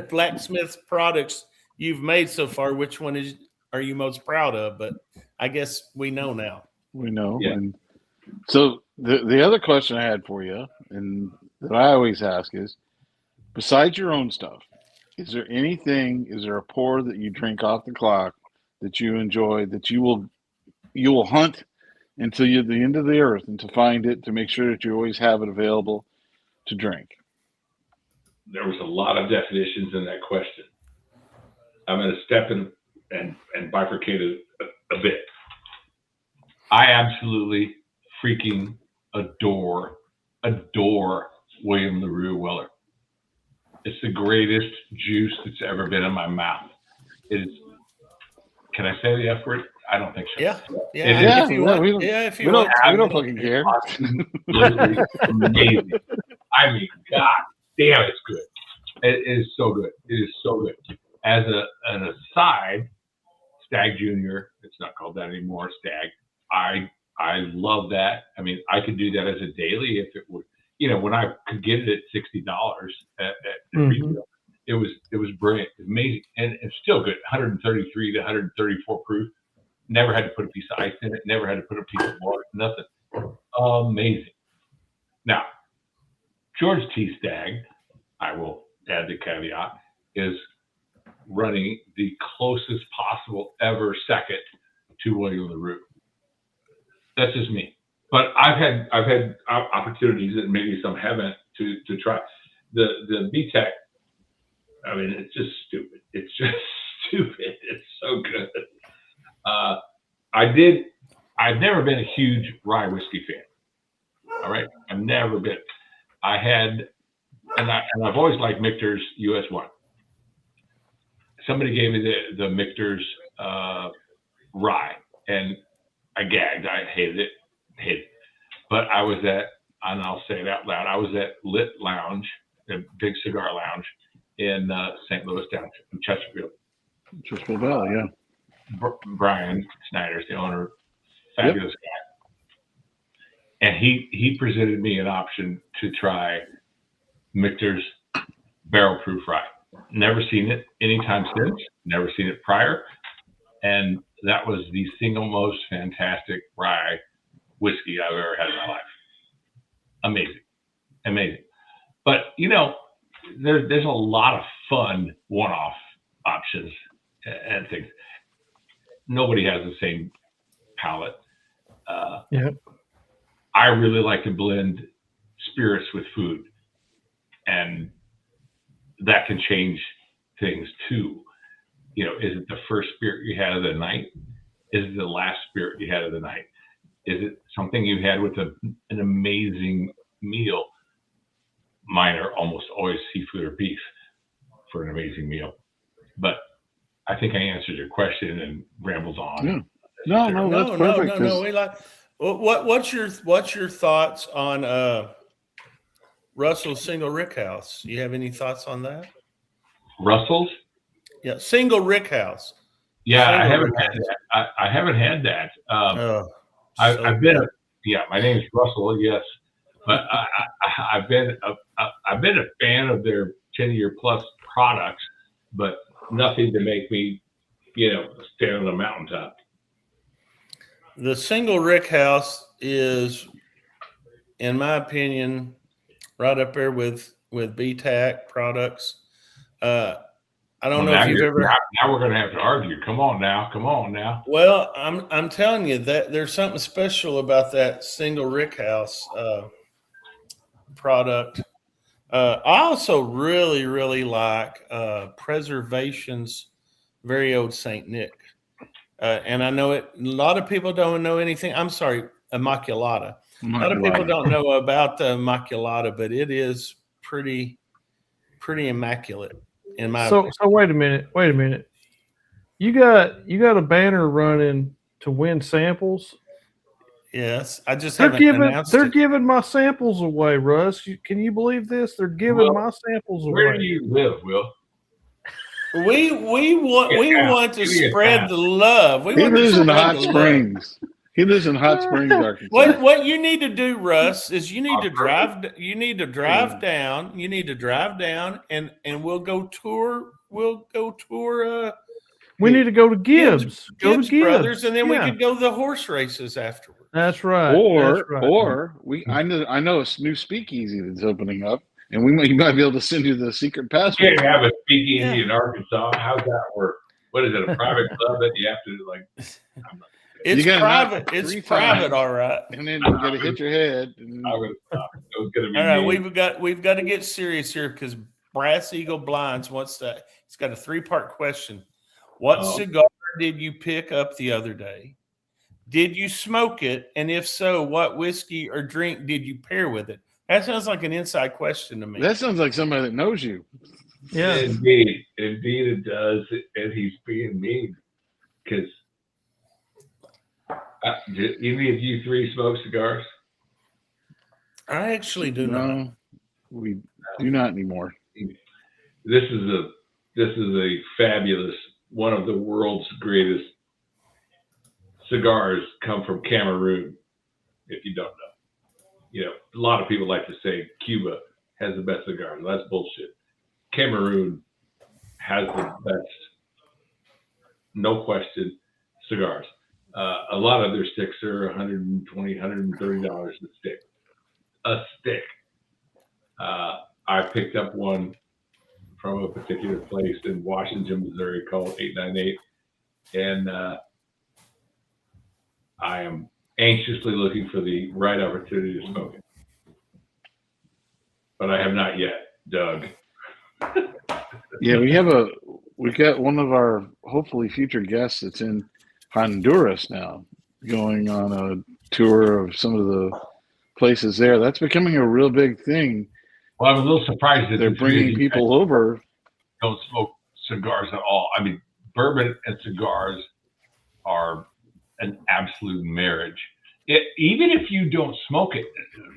Blacksmith products you've made so far, which one are you most proud of? But I guess we know now. We know. Yeah. And so the other question I had for you, and that I always ask is, besides your own stuff, is there a pour that you drink off the clock that you enjoy, that you will hunt until you're at the end of the earth and to find it, to make sure that you always have it available to drink? There was a lot of definitions in that question. I'm going to step in and bifurcate it a bit. I absolutely freaking adore William LaRue Weller. It's the greatest juice that's ever been in my mouth. It is. Can I say the F word? I don't think so. Yeah. Yeah, If you no, want. we don't- If you We want. don't fucking care. Absolutely amazing. I mean, God damn, it's good. It is so good. It is so good. As an aside, Stag Junior, it's not called that anymore. Stag. I love that. I mean, I could do that as a daily if it would. When I could get it at $60 at retail, it was brilliant, amazing, and it's still good. 133 to 134 proof. Never had to put a piece of ice in it. Never had to put a piece of water. Nothing. Amazing. Now, George T. Stagg, I will add the caveat, is running the closest possible ever second to William LaRue. That's just me. But I've had opportunities, and maybe some haven't, to try the BTEC. I mean, it's just stupid. It's just stupid. It's so good. I've never been a huge rye whiskey fan. All right, I've never been. I've always liked Michter's US 1. Somebody gave me the Michter's rye, and I gagged. I hated it. But I was and I'll say it out loud, I was at Lit Lounge, the big cigar lounge in St. Louis Township, in Chesterfield. Chesterfield Valley, yeah. Brian Snyder's the owner, fabulous guy. And he presented me an option to try Michter's barrel proof rye. Never seen it anytime since, never seen it prior. And that was the single most fantastic rye whiskey I've ever had in my life. Amazing. But there's a lot of fun one-off options and things. Nobody has the same palate. I really like to blend spirits with food, and that can change things too. Is it the first spirit you had of the night? Is it the last spirit you had of the night? Is it something you had with an amazing meal? Mine are almost always seafood or beef for an amazing meal. But I think I answered your question and rambled on. Yeah. No, that's perfect. No. We like. What's your thoughts on Russell's single rick house? You have any thoughts on that? Russell's? Yeah, single rick house. Yeah, I Single haven't had rickhouse. that. I haven't had that. Oh, so I've been, good. yeah, my name's Russell, yes, but I've been a fan of their 10-year plus products, but nothing to make me, stand on a mountaintop. The single rick house is, in my opinion, right up there with BTAC products. I don't Well, know if you've ever. now we're going to have to argue. Come on now. Well, I'm telling you that there's something special about that single rick house product. I also really like Preservation's Very Old Saint Nick, and I know it. A lot of people don't know anything. I'm sorry, Immaculata. A lot of people don't know about the Immaculata, but it is pretty immaculate in my opinion. So wait a minute. You got a banner running to win samples. Yes, I just They're haven't announced it. giving my samples away, Russ. Can you believe this? They're giving my samples away. Where do you live, Will? We want to spread the love. He lives in Hot Springs. He lives in Hot Springs, Arkansas. What you need to do, Russ, is you need to drive down. You need to drive down, and we'll go tour. We need to go to Gibbs. Gibbs Brothers, and then we could go to the horse races afterwards. That's right. Or I know a new speakeasy that's opening up, and you might be able to send you the secret password. You can't have a speakeasy in Arkansas. How's that work? What is it? A private club that you have to like? It's private. It's private, all right. And then you got to hit your head. And I was going to be all right. mean. We've got to get serious here because Brass Eagle Blinds wants to. It's got a 3-part question. What cigar did you pick up the other day? Did you smoke it? And if so, what whiskey or drink did you pair with it? That sounds like an inside question to me. That sounds like somebody that knows you. Yeah. Indeed it does. And he's being mean because any of you three smoke cigars? I actually do not. No, we do not anymore. This is a fabulous, one of the world's greatest cigars come from Cameroon, if you don't know. A lot of people like to say Cuba has the best cigars. That's bullshit. Cameroon has the best, no question, cigars. A lot of their sticks are $120, $130 a stick. A stick. I picked up one from a particular place in Washington, Missouri called 898. And I am anxiously looking for the right opportunity to smoke it. But I have not yet, Doug. Yeah, we got one of our hopefully future guests that's in Honduras now, going on a tour of some of the places there. That's becoming a real big thing. Well, I'm a little surprised that they're bringing people over. Don't smoke cigars at all. I mean, bourbon and cigars are an absolute marriage. Even if you don't smoke it,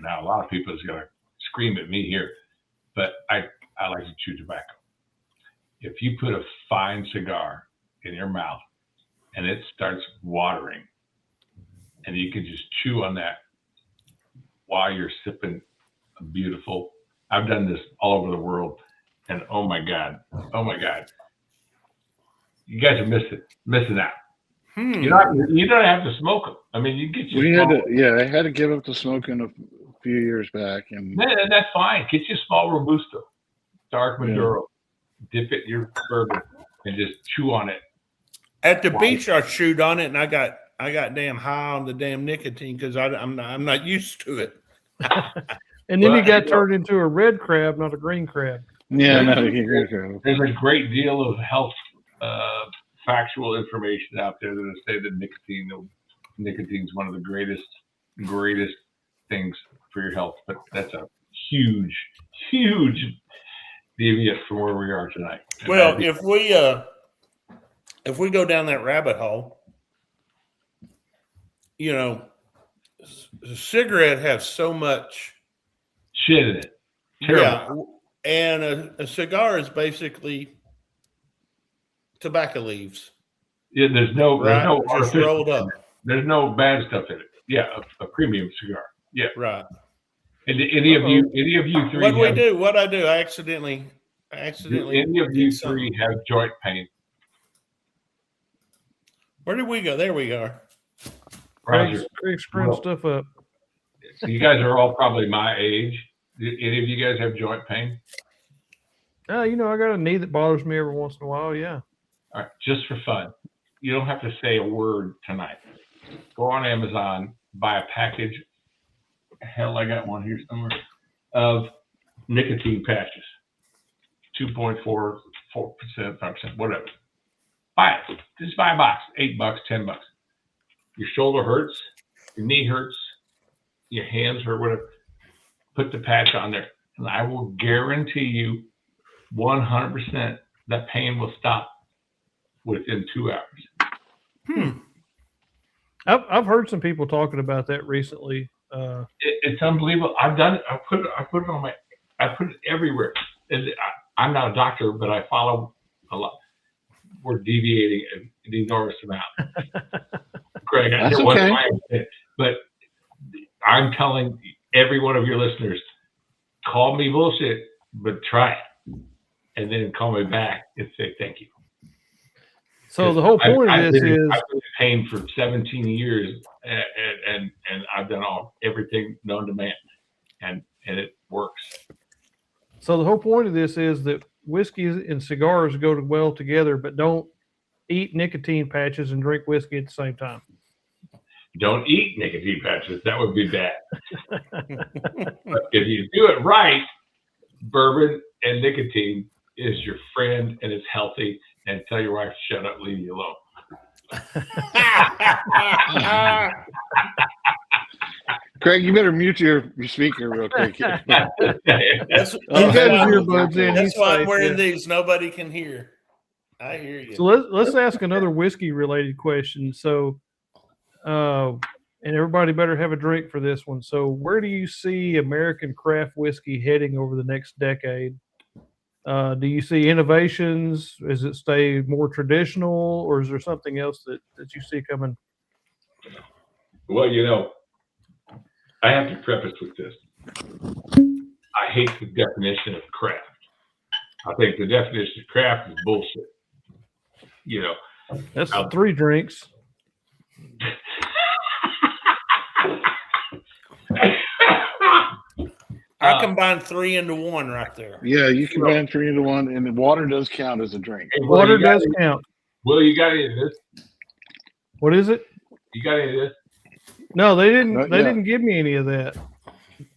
now a lot of people is going to scream at me here, but I like to chew tobacco. If you put a fine cigar in your mouth and it starts watering, and you can just chew on that while you're sipping a beautiful. I've done this all over the world, and oh my god, you guys are missing out. You don't have to smoke them. I mean, you get your. I had to give up the smoking a few years back, and that's fine. Get you a small Robusto, dark Maduro, dip it in your bourbon, and just chew on it. At the beach, I chewed on it, and I got damn high on the damn nicotine because I'm not used to it. And then you got turned into a red crab, not a green crab. Yeah, there's a great deal of health factual information out there that say that nicotine is one of the greatest things for your health. But that's a huge deviate from where we are tonight. Well, if we go down that rabbit hole, a cigarette has so much shit in it. Terrible. Yeah, and a cigar is basically tobacco leaves. Yeah, there's no just artificial rolled up. There's no bad stuff in it. Yeah, a premium cigar. Yeah. Right. And any of you three? What we do? What I do? I accidentally. Do any of did you something. three have joint pain? Where did we go? There we are. Roger. Craig's screwing stuff up. So you guys are all probably my age. Do any of you guys have joint pain? I got a knee that bothers me every once in a while. Yeah. All right, just for fun. You don't have to say a word tonight. Go on Amazon, buy a package. Hell, I got one here somewhere of nicotine patches. 2.44%, 5%, whatever. Buy it. Just buy a box. $8, $10. Your shoulder hurts, your knee hurts, your hands hurt, whatever. Put the patch on there, and I will guarantee you 100% that pain will stop within 2 hours. I've heard some people talking about that recently. It's unbelievable. I've done it. I put it on I put it everywhere. I'm not a doctor, but I follow a lot. We're deviating an enormous amount. Craig, That's it wasn't okay. my intent, but I'm telling every one of your listeners, call me bullshit, but try it, and then call me back and say thank you. So the whole point I've of this been is in pain for 17 years, and I've done everything known to man, and it works. So the whole point of this is that whiskey and cigars go well together, but don't eat nicotine patches and drink whiskey at the same time. Don't eat nicotine patches. That would be bad. But if you do it right, bourbon and nicotine is your friend and it's healthy. And tell your wife to shut up, leave you alone. Craig, you better mute your speaker real quick. That's why I'm wearing these. Nobody can hear. I hear you. So let's ask another whiskey related question. So, and everybody better have a drink for this one. So, where do you see American craft whiskey heading over the next decade? Do you see innovations? Is it stay more traditional, or is there something else that you see coming? Well, I have to preface with this. I hate the definition of craft. I think the definition of craft is bullshit. That's 3 drinks. I combine 3 into 1 right there. Yeah, you combine 3 into 1, and the water does count as a drink. Hey, Water does count. Well, you got any of this? What is it? You got any of this? No, they didn't. Not They yet. didn't give me any of that.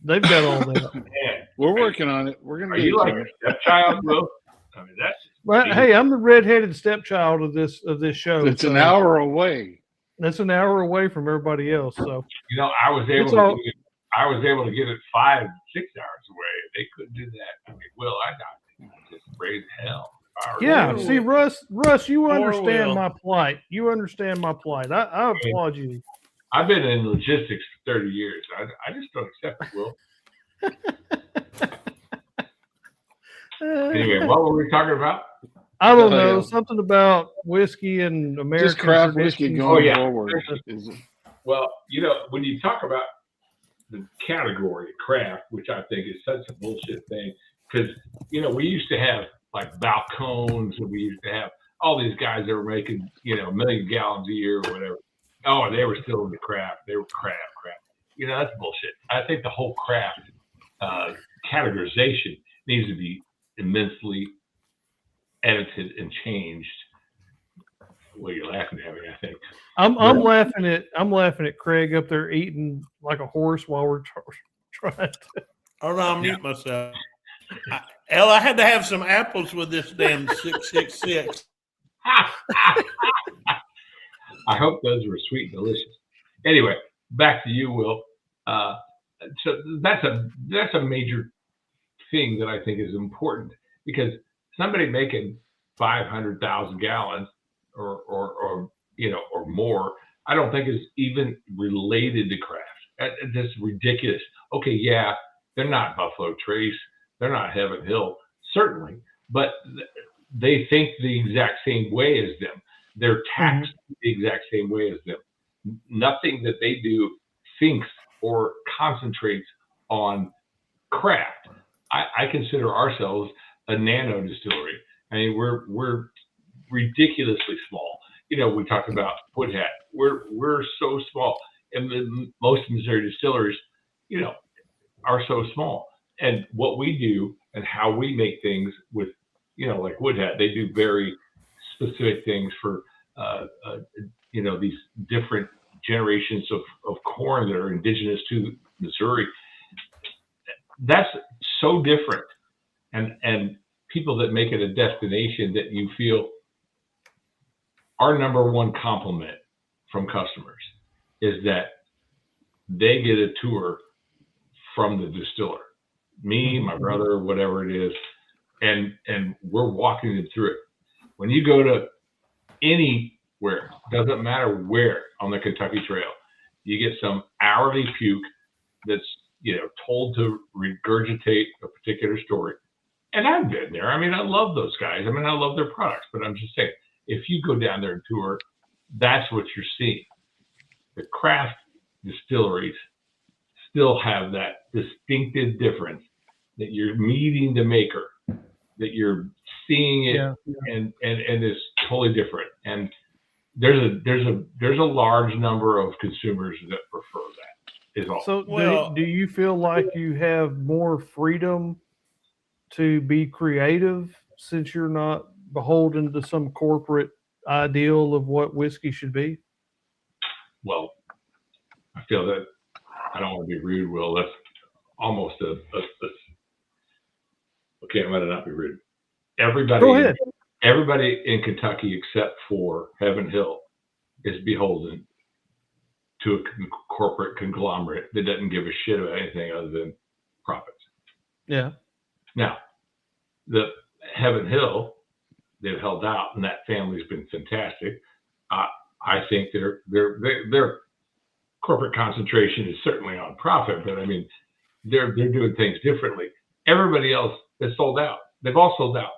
They've got all that. Man, We're working on it. We're gonna are get you it like to a stepchild, Will? I mean, that's Well, hey, I'm the redheaded stepchild of this show. It's an so hour away. That's an hour away from everybody else. So I was able It's to. all- Get it, I was able to get it 5, 6 hours away. They couldn't do that. I mean, Will, I got just raise hell. yeah, Will. see, Russ, you Poor understand Will. my plight. You understand my plight. I applaud you. I've been in logistics for 30 years. I just don't accept it, Will. Anyway, what were we talking about? I don't Oh, know, yeah. something about whiskey and American Just craft whiskey traditions. going yeah. forward. Is it? Well, when you talk about the category craft, which I think is such a bullshit thing, because we used to have like balcones, and we used to have all these guys that were making 1 million gallons a year or whatever. Oh, they were still in the craft. They were craft. That's bullshit. I think the whole craft categorization needs to be immensely edited and changed. Well, you're laughing at me, I think. I'm laughing at Craig up there eating like a horse while we're trying to. Oh no, I'll mute myself. I had to have some apples with this damn 666. I hope those were sweet and delicious. Anyway, back to you, Will. So that's a major thing that I think is important, because somebody making 500,000 gallons or more, I don't think is even related to craft. That's ridiculous. Okay, yeah, they're not Buffalo Trace, they're not Heaven Hill, certainly, but they think the exact same way as them. They're taxed the exact same way as them. Nothing that they do thinks or concentrates on craft. I consider ourselves a nano distillery. I mean, we're ridiculously small. You know, we talked about Wood Hat. We're so small, and most Missouri distilleries, you know, are so small. And what we do and how we make things with, you know, like Wood Hat, they do very specific things for, you know, these different generations of corn that are indigenous to Missouri. That's so different. And people that make it a destination that you feel, our number one compliment from customers is that they get a tour from the distiller, me, my brother, whatever it is, and we're walking them through it. When you go to anywhere, doesn't matter where on the Kentucky Trail, you get some hourly puke that's, you know, told to regurgitate a particular story. And I've been there. I mean, I love those guys. I mean, I love their products, but I'm just saying, if you go down there and tour, that's what you're seeing. The craft distilleries still have that distinctive difference, that you're meeting the maker, that you're seeing it, and it's totally different. And there's a large number of consumers that prefer that. Is all. So do you feel like you have more freedom to be creative since you're not beholden to some corporate ideal of what whiskey should be? Well, I feel that I don't want to be rude, Will. That's almost okay, I'm going to not be rude. Everybody in Kentucky except for Heaven Hill is beholden to a corporate conglomerate that doesn't give a shit about anything other than profits. Yeah. Now, the Heaven Hill, they've held out, and that family's been fantastic. I think their corporate concentration is certainly on profit, but I mean, they're doing things differently. Everybody else is sold out. They've all sold out.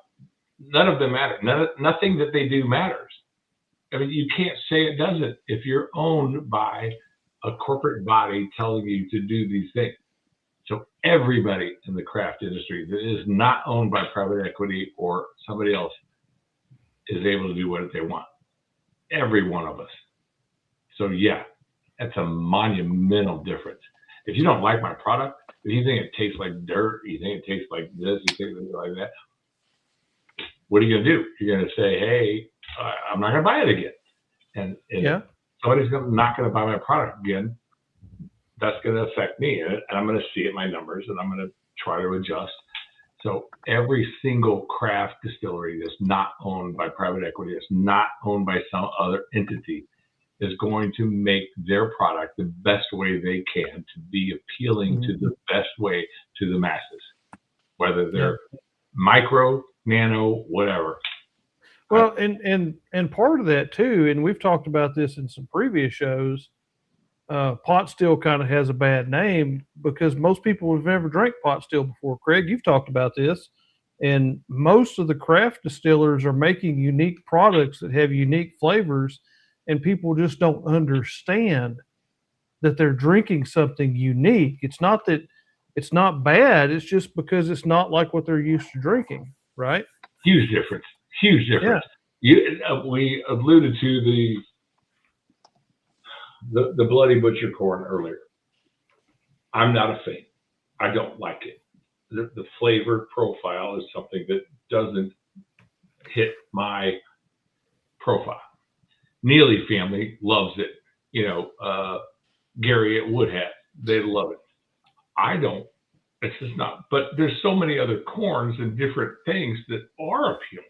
None of them matter. Nothing that they do matters. I mean, you can't say it doesn't if you're owned by a corporate body telling you to do these things. So everybody in the craft industry that is not owned by private equity or somebody else is able to do what they want. Every one of us. So yeah, that's a monumental difference. If you don't like my product, if you think it tastes like dirt, you think it tastes like this, you think it like that, what are you going to do? You're going to say, hey, I'm not going to buy it again. And if somebody's not going to buy my product again, that's going to affect me. And I'm going to see it in my numbers, and I'm going to try to adjust. So every single craft distillery that's not owned by private equity, that's not owned by some other entity, is going to make their product the best way they can to be appealing to the best way to the masses, whether they're micro, nano, whatever. Well, and part of that too, and we've talked about this in some previous shows, pot still kind of has a bad name because most people have never drank pot still before. Craig, you've talked about this, and most of the craft distillers are making unique products that have unique flavors, and people just don't understand that they're drinking something unique. It's not that it's not bad, it's just because it's not like what they're used to drinking, right? Huge difference. Huge difference. Yeah. We alluded to the Bloody Butcher corn earlier. I'm not a fan. I don't like it. The flavor profile is something that doesn't hit my profile. Neely family loves it. You know, Gary at Wood Hat, they love it. I don't. It's just not. But there's so many other corns and different things that are appealing.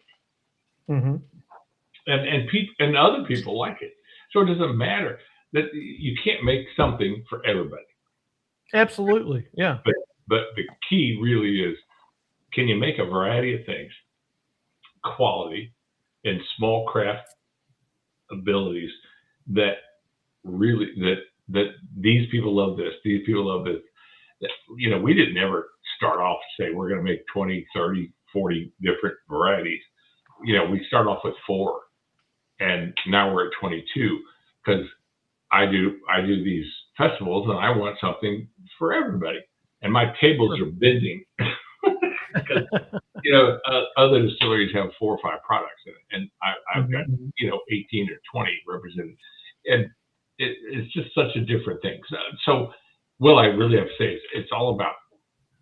And other people like it. So it doesn't matter that you can't make something for everybody. Absolutely, yeah. But the key really is, can you make a variety of things, quality, and small craft abilities that really that these people love this, these people love this. That, you know, we didn't ever start off to say we're going to make 20, 30, 40 different varieties. You know, we start off with 4. and now we're at 22 because I do these festivals and I want something for everybody, and my tables are bending because other distilleries have 4 or 5 products in it, and I've got 18 or 20 represented, and it's just such a different thing. So what I really have to say is it's all about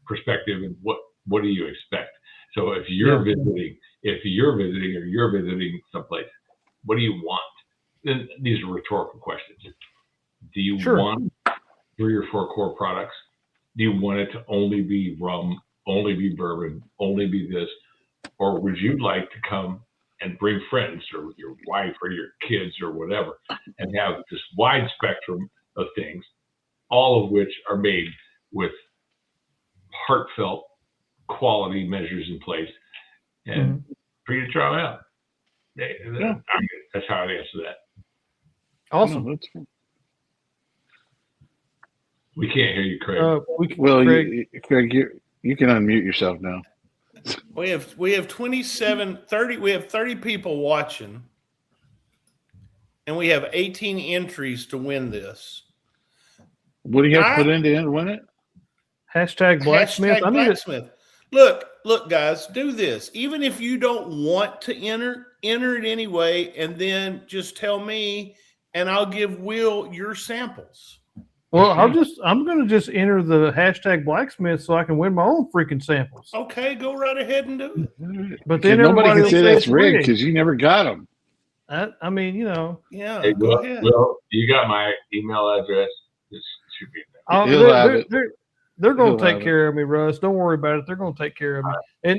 perspective and what do you expect. So if you're visiting or you're visiting someplace, what do you want? Then these are rhetorical questions. Do you want 3 or 4 core products? Do you want it to only be rum, only be bourbon, only be this? Or would you like to come and bring friends or your wife or your kids or whatever and have this wide spectrum of things, all of which are made with heartfelt quality measures in place and for you to try them out? That's how I'd answer that. Awesome. No, that's fine. We can't hear you, Craig. Craig, you can unmute yourself now. We have 27, 30. We have 30 people watching, and we have 18 entries to win this. What do you have to put in to win it? Hashtag Blacksmith. Hashtag Blacksmith. Look, guys, do this. Even if you don't want to enter it anyway, and then just tell me, and I'll give Will your samples. Well, I'm going to just enter the hashtag Blacksmith so I can win my own freaking samples. Okay, go right ahead and do it. But then nobody can will say that's rigged because you never got them. I mean, Yeah, hey, go ahead. Well, you got my email address. This should be there. They're going to take care of me, Russ. Don't worry about it. They're going to take care of me.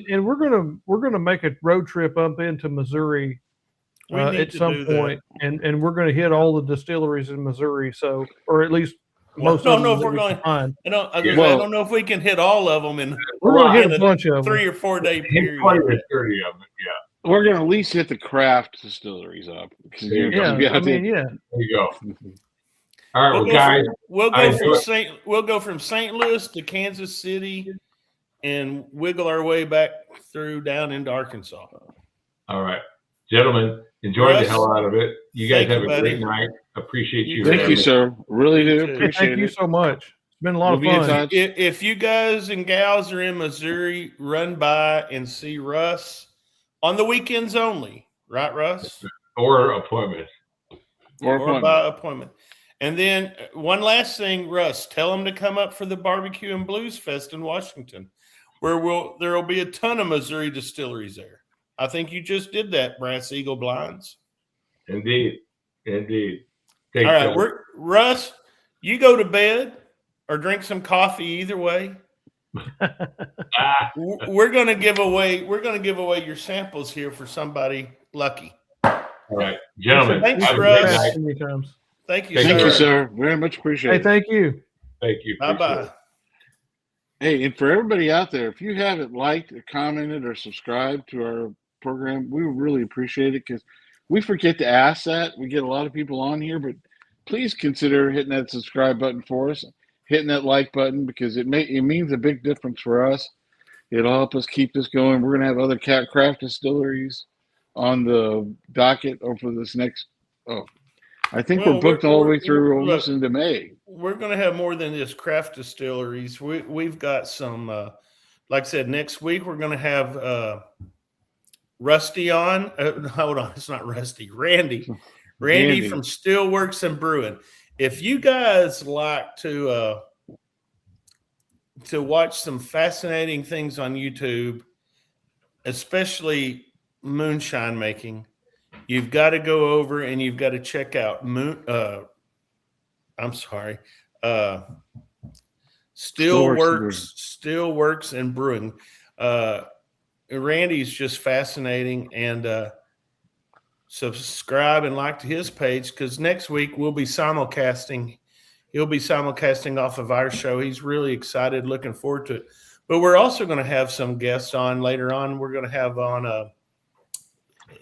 And we're going to make a road trip up into Missouri at some point, and we're going to hit all the distilleries in Missouri. So, or at least most. I don't know if we're going. I don't know if we can hit all of them, and we're going to hit a bunch of them. 3 or 4 day period. 20 or 30 of them, yeah. We're going to at least hit the craft distilleries up. There you go. There you go. All right, guys. We'll go from St. Louis to Kansas City, and wiggle our way back through down into Arkansas. All right, gentlemen, enjoy the hell out of it. You guys have a great night. Appreciate you. Thank you, sir. Really do appreciate it. Thank you so much. It's been a lot of fun. If you guys and gals are in Missouri, run by and see Russ on the weekends only, right, Russ? Or appointment. Or by appointment. And then one last thing, Russ, tell them to come up for the Barbecue and Blues Fest in Washington, where there will be a ton of Missouri distilleries there. I think you just did that, Brass Eagle Blinds. Indeed. All right, Russ, you go to bed or drink some coffee. Either way, we're going to give away your samples here for somebody lucky. All right, gentlemen. Thanks, Russ. Thank you, sir. Very much appreciate it. Thank you. Thank you. Bye-bye. Hey, and for everybody out there, if you haven't liked or commented or subscribed to our program, we really appreciate it because we forget to ask that. We get a lot of people on here, but please consider hitting that subscribe button for us, hitting that like button because it means a big difference for us. It'll help us keep this going. We're going to have other craft distilleries on the docket over this next. I think we're booked all the way through almost into May. We're going to have more than just craft distilleries. We've got some, like I said, next week we're going to have Rusty on. Hold on, it's not Rusty. Randy from Steelworks and Brewing. If you guys like to watch some fascinating things on YouTube, especially moonshine making, you've got to go over and you've got to check out Steelworks and Brewing. Randy's just fascinating, and subscribe and like to his page because next week we'll be simulcasting. He'll be simulcasting off of our show. He's really excited, looking forward to it. But we're also going to have some guests on later on. We're going to have on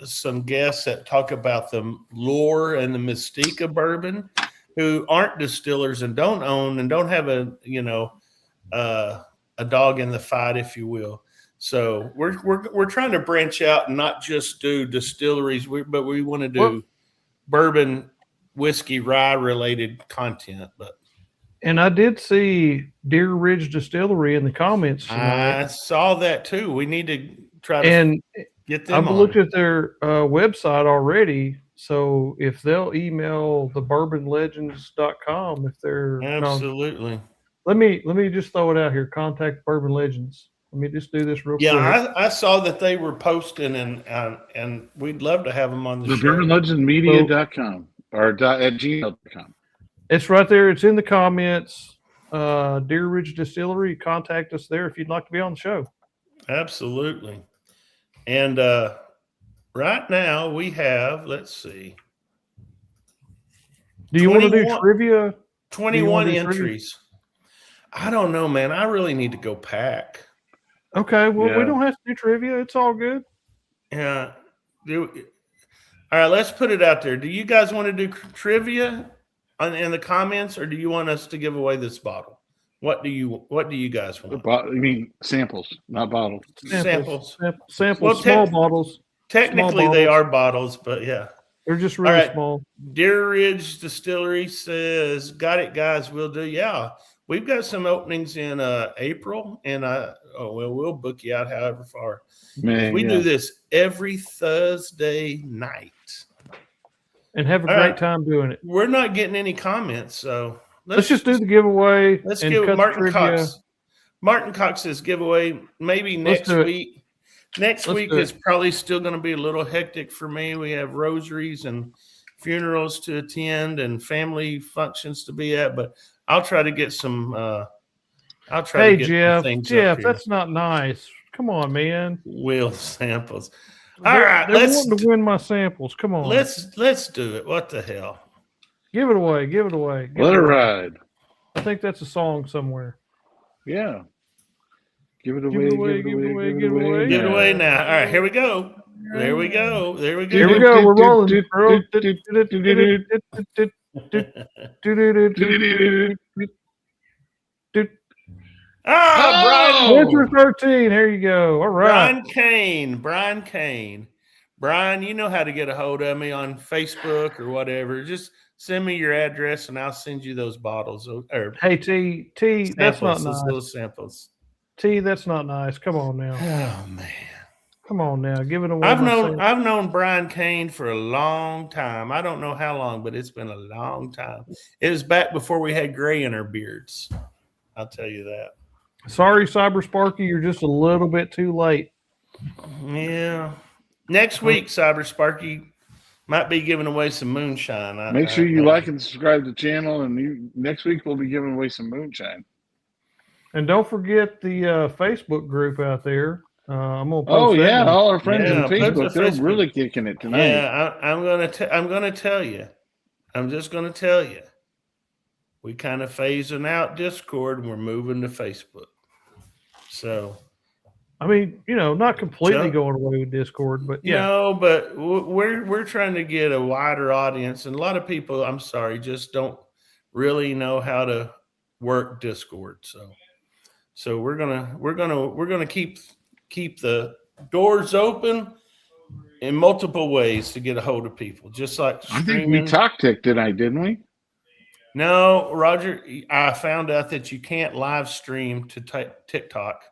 some guests that talk about the lore and the mystique of bourbon, who aren't distillers and don't own and don't have a dog in the fight, if you will. So we're trying to branch out and not just do distilleries, but we want to do bourbon, whiskey, rye related content. But And I did see Deer Ridge Distillery in the comments tonight. I saw that too. We need to try to And get them I've on. looked at their website already. So if they'll email the bourbonlegends.com if they're Absolutely. let me just throw it out here. Contact Bourbon Legends. Let me just do this real quick. Yeah, I saw that they were posting, and we'd love to have them on the The show. BourbonLegendsMedia.com or at gmail.com. It's right there. It's in the comments. Deer Ridge Distillery. Contact us there if you'd like to be on the show. Absolutely. And right now we have, let's see. Do you want to do 21 trivia? 21 do trivia? entries. I don't know, man. I really need to go pack. Okay. Well, we Yeah. don't have to do trivia. It's all good. Yeah. All right, let's put it out there. Do you guys want to do trivia in the comments, or do you want us to give away this bottle? What do you guys want? You mean samples, not bottles. Samples. Samples. Well, Small bottles. Technically, they are bottles, but yeah. They're just really right. small. Deer Ridge Distillery says, "Got it, guys. We'll do." Yeah, we've got some openings in April, and we'll book you out however far. Man, We do this every Thursday night. And have a All great right. time doing it. We're not getting any comments, so Let's just do the giveaway. Let's and give cut the Martin trivia. Cox. Martin Cox's giveaway maybe Let's next do it. week. Next Let's week do it. is probably still going to be a little hectic for me. We have rosaries and funerals to attend and family functions to be at, but I'll try to get some. I'll try Hey, to get some Jeff. things up Jeff, here. that's not nice. Come on, man. Will samples. All They're- right, they're wanting to win my samples. Come on. let's do it. What the hell? give it away. Give it away. Give Let it it away. ride. I think that's a song somewhere. Yeah. Give it Give away. it away, give it away, give it away. Give it Yeah. away now. All right, here we go. There we go. There we go. Here we go. We're rolling. Ah, Brian. Winter 13. Here you go. All right. Brian Kane. Brian, you know how to get a hold of me on Facebook or whatever. Just send me your address and I'll send you those bottles or Hey, T, that's not samples, those nice. little samples. T, that's not nice. Come on now. Oh man. Come on now. Give it away. I've myself. known Brian Kane for a long time. I don't know how long, but it's been a long time. It was back before we had gray in our beards. I'll tell you that. Sorry, Cyber Sparky, you're just a little bit too late. Yeah. Next week, Cyber Sparky might be giving away some moonshine. Make sure you like and subscribe to the channel, and next week we'll be giving away some moonshine. And don't forget the Facebook group out there. I'm gonna post Oh that yeah, one. all our friends Yeah, on put Facebook, the they're Facebook- really kicking it tonight. Yeah, I'm gonna tell you. I'm just gonna tell you. We kind of phasing out Discord and we're moving to Facebook. So I mean, not completely Chuck? going away with Discord, but yeah. no, but we're trying to get a wider audience, and a lot of people, I'm sorry, just don't really know how to work Discord. So we're gonna keep the doors open in multiple ways to get a hold of people, just like I think we streaming. talked tonight, didn't we? No, Roger, I found out that you can't live stream to TikTok.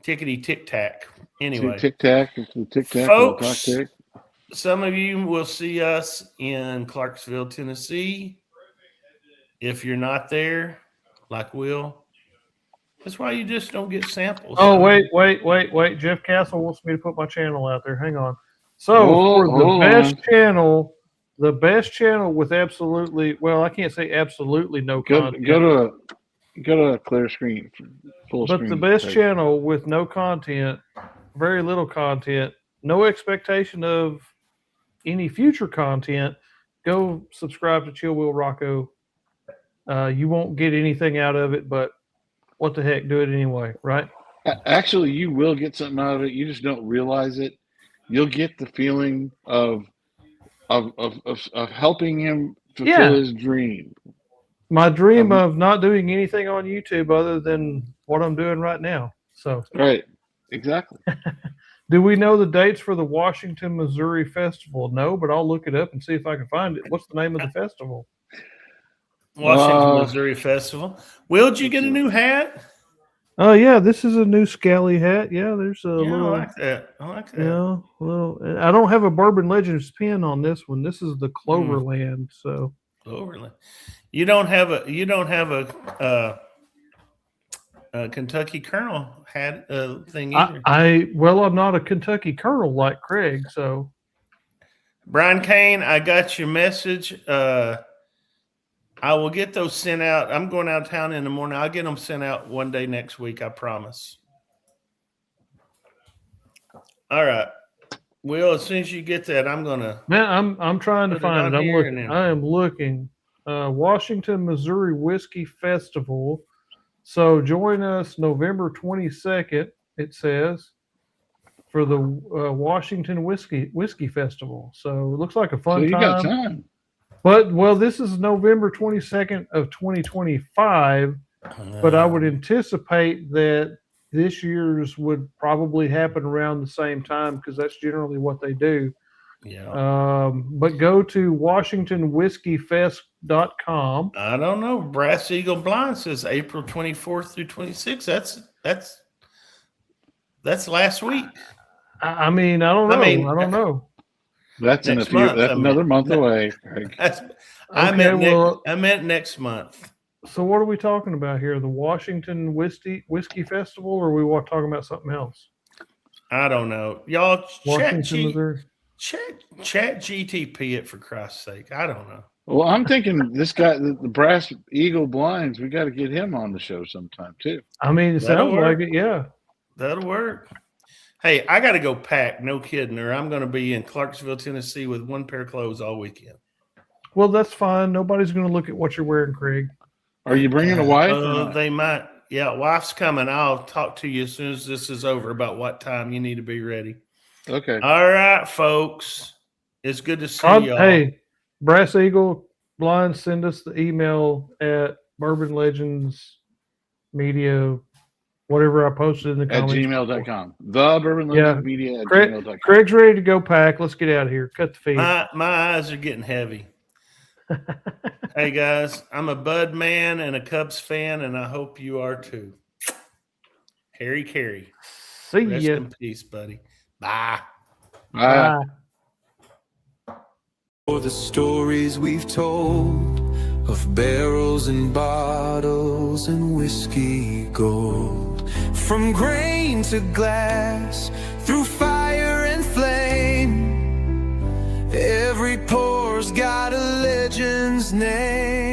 Tickety tick tack. Anyway, Tic Tac, Tic Tac, Folks, Tic. some of you will see us in Clarksville, Tennessee. If you're not there, like Will, that's why you just don't get samples. Oh, wait. Jeff Castle wants me to put my channel out there. Hang on. So for the hold best on. channel, with absolutely, well, I can't say absolutely no content. Go to a clear screen, full But screen. the best type. channel with no content, very little content, no expectation of any future content, go subscribe to Chill Will Rocco. You won't get anything out of it, but what the heck, do it anyway, right? Actually, you will get something out of it. You just don't realize it. You'll get the feeling of helping him fulfill Yeah. his dream. my dream of not doing anything on YouTube other than what I'm doing right now. So, Right. Exactly. do we know the dates for the Washington, Missouri Festival? No, but I'll look it up and see if I can find it. What's the name of the festival? Washington, Missouri Festival. Will, did you get a new hat? Oh yeah, this is a new Scally hat. Yeah, there's a Yeah, little. I like that. I like that. Yeah, well, I don't have a Bourbon Legends pin on this one. This is the Cloverland. So Overland. You don't have a Kentucky Colonel hat thing either. I'm not a Kentucky Colonel like Craig. So Brian Kane, I got your message. I will get those sent out. I'm going out of town in the morning. I'll get them sent out one day next week. I promise. All right. Will, as soon as you get that, I'm gonna. man, I'm trying to Put it find on it. here and then- I am looking. Washington, Missouri Whiskey Festival. So join us November 22nd. It says for the Washington Whiskey Festival. So it looks like a So fun you time. got time. But this is November 22nd of 2025. But I would anticipate that this year's would probably happen around the same time because that's generally what they do. Yeah. But go to WashingtonWhiskeyFest.com. I don't know. Brass Eagle Blind says April 24th through 26th. That's last week. I mean, I don't know. I don't know. That's in a Next few. month, That's I mean. another month away. Craig. I Okay, meant next month. So what are we talking about here? The Washington Whiskey Festival, or are we talking about something else? I don't know. Y'all Washington, Missouri. chat GTP it for Christ's sake. I don't know. Well, I'm thinking this guy, the Brass Eagle Blinds, we got to get him on the show sometime too. I mean, it That'll sounds work. like it. Yeah. That'll work. Hey, I got to go pack. No kidding. Or I'm going to be in Clarksville, Tennessee with one pair of clothes all weekend. Well, that's fine. Nobody's going to look at what you're wearing, Craig. Are you bringing a wife? or not? They might. Yeah, wife's coming. I'll talk to you as soon as this is over about what time you need to be ready. Okay. All right, folks. It's good to see y'all. Hey, Brass Eagle Blind, send us the email at Bourbon Legends Media, whatever I posted in the At comments. gmail.com. The Bourbon Legends Media at gmail.com. Craig's ready to go pack. Let's get out of here. Cut the feed. My eyes are getting heavy. Hey, guys, I'm a Bud man and a Cubs fan, and I hope you are too. Harry Carey. See Rest ya. in peace, buddy. Bye. Bye. For the stories we've told of barrels and bottles and whiskey gold, from grain to glass, through fire and flame, every pour's got a legend's name.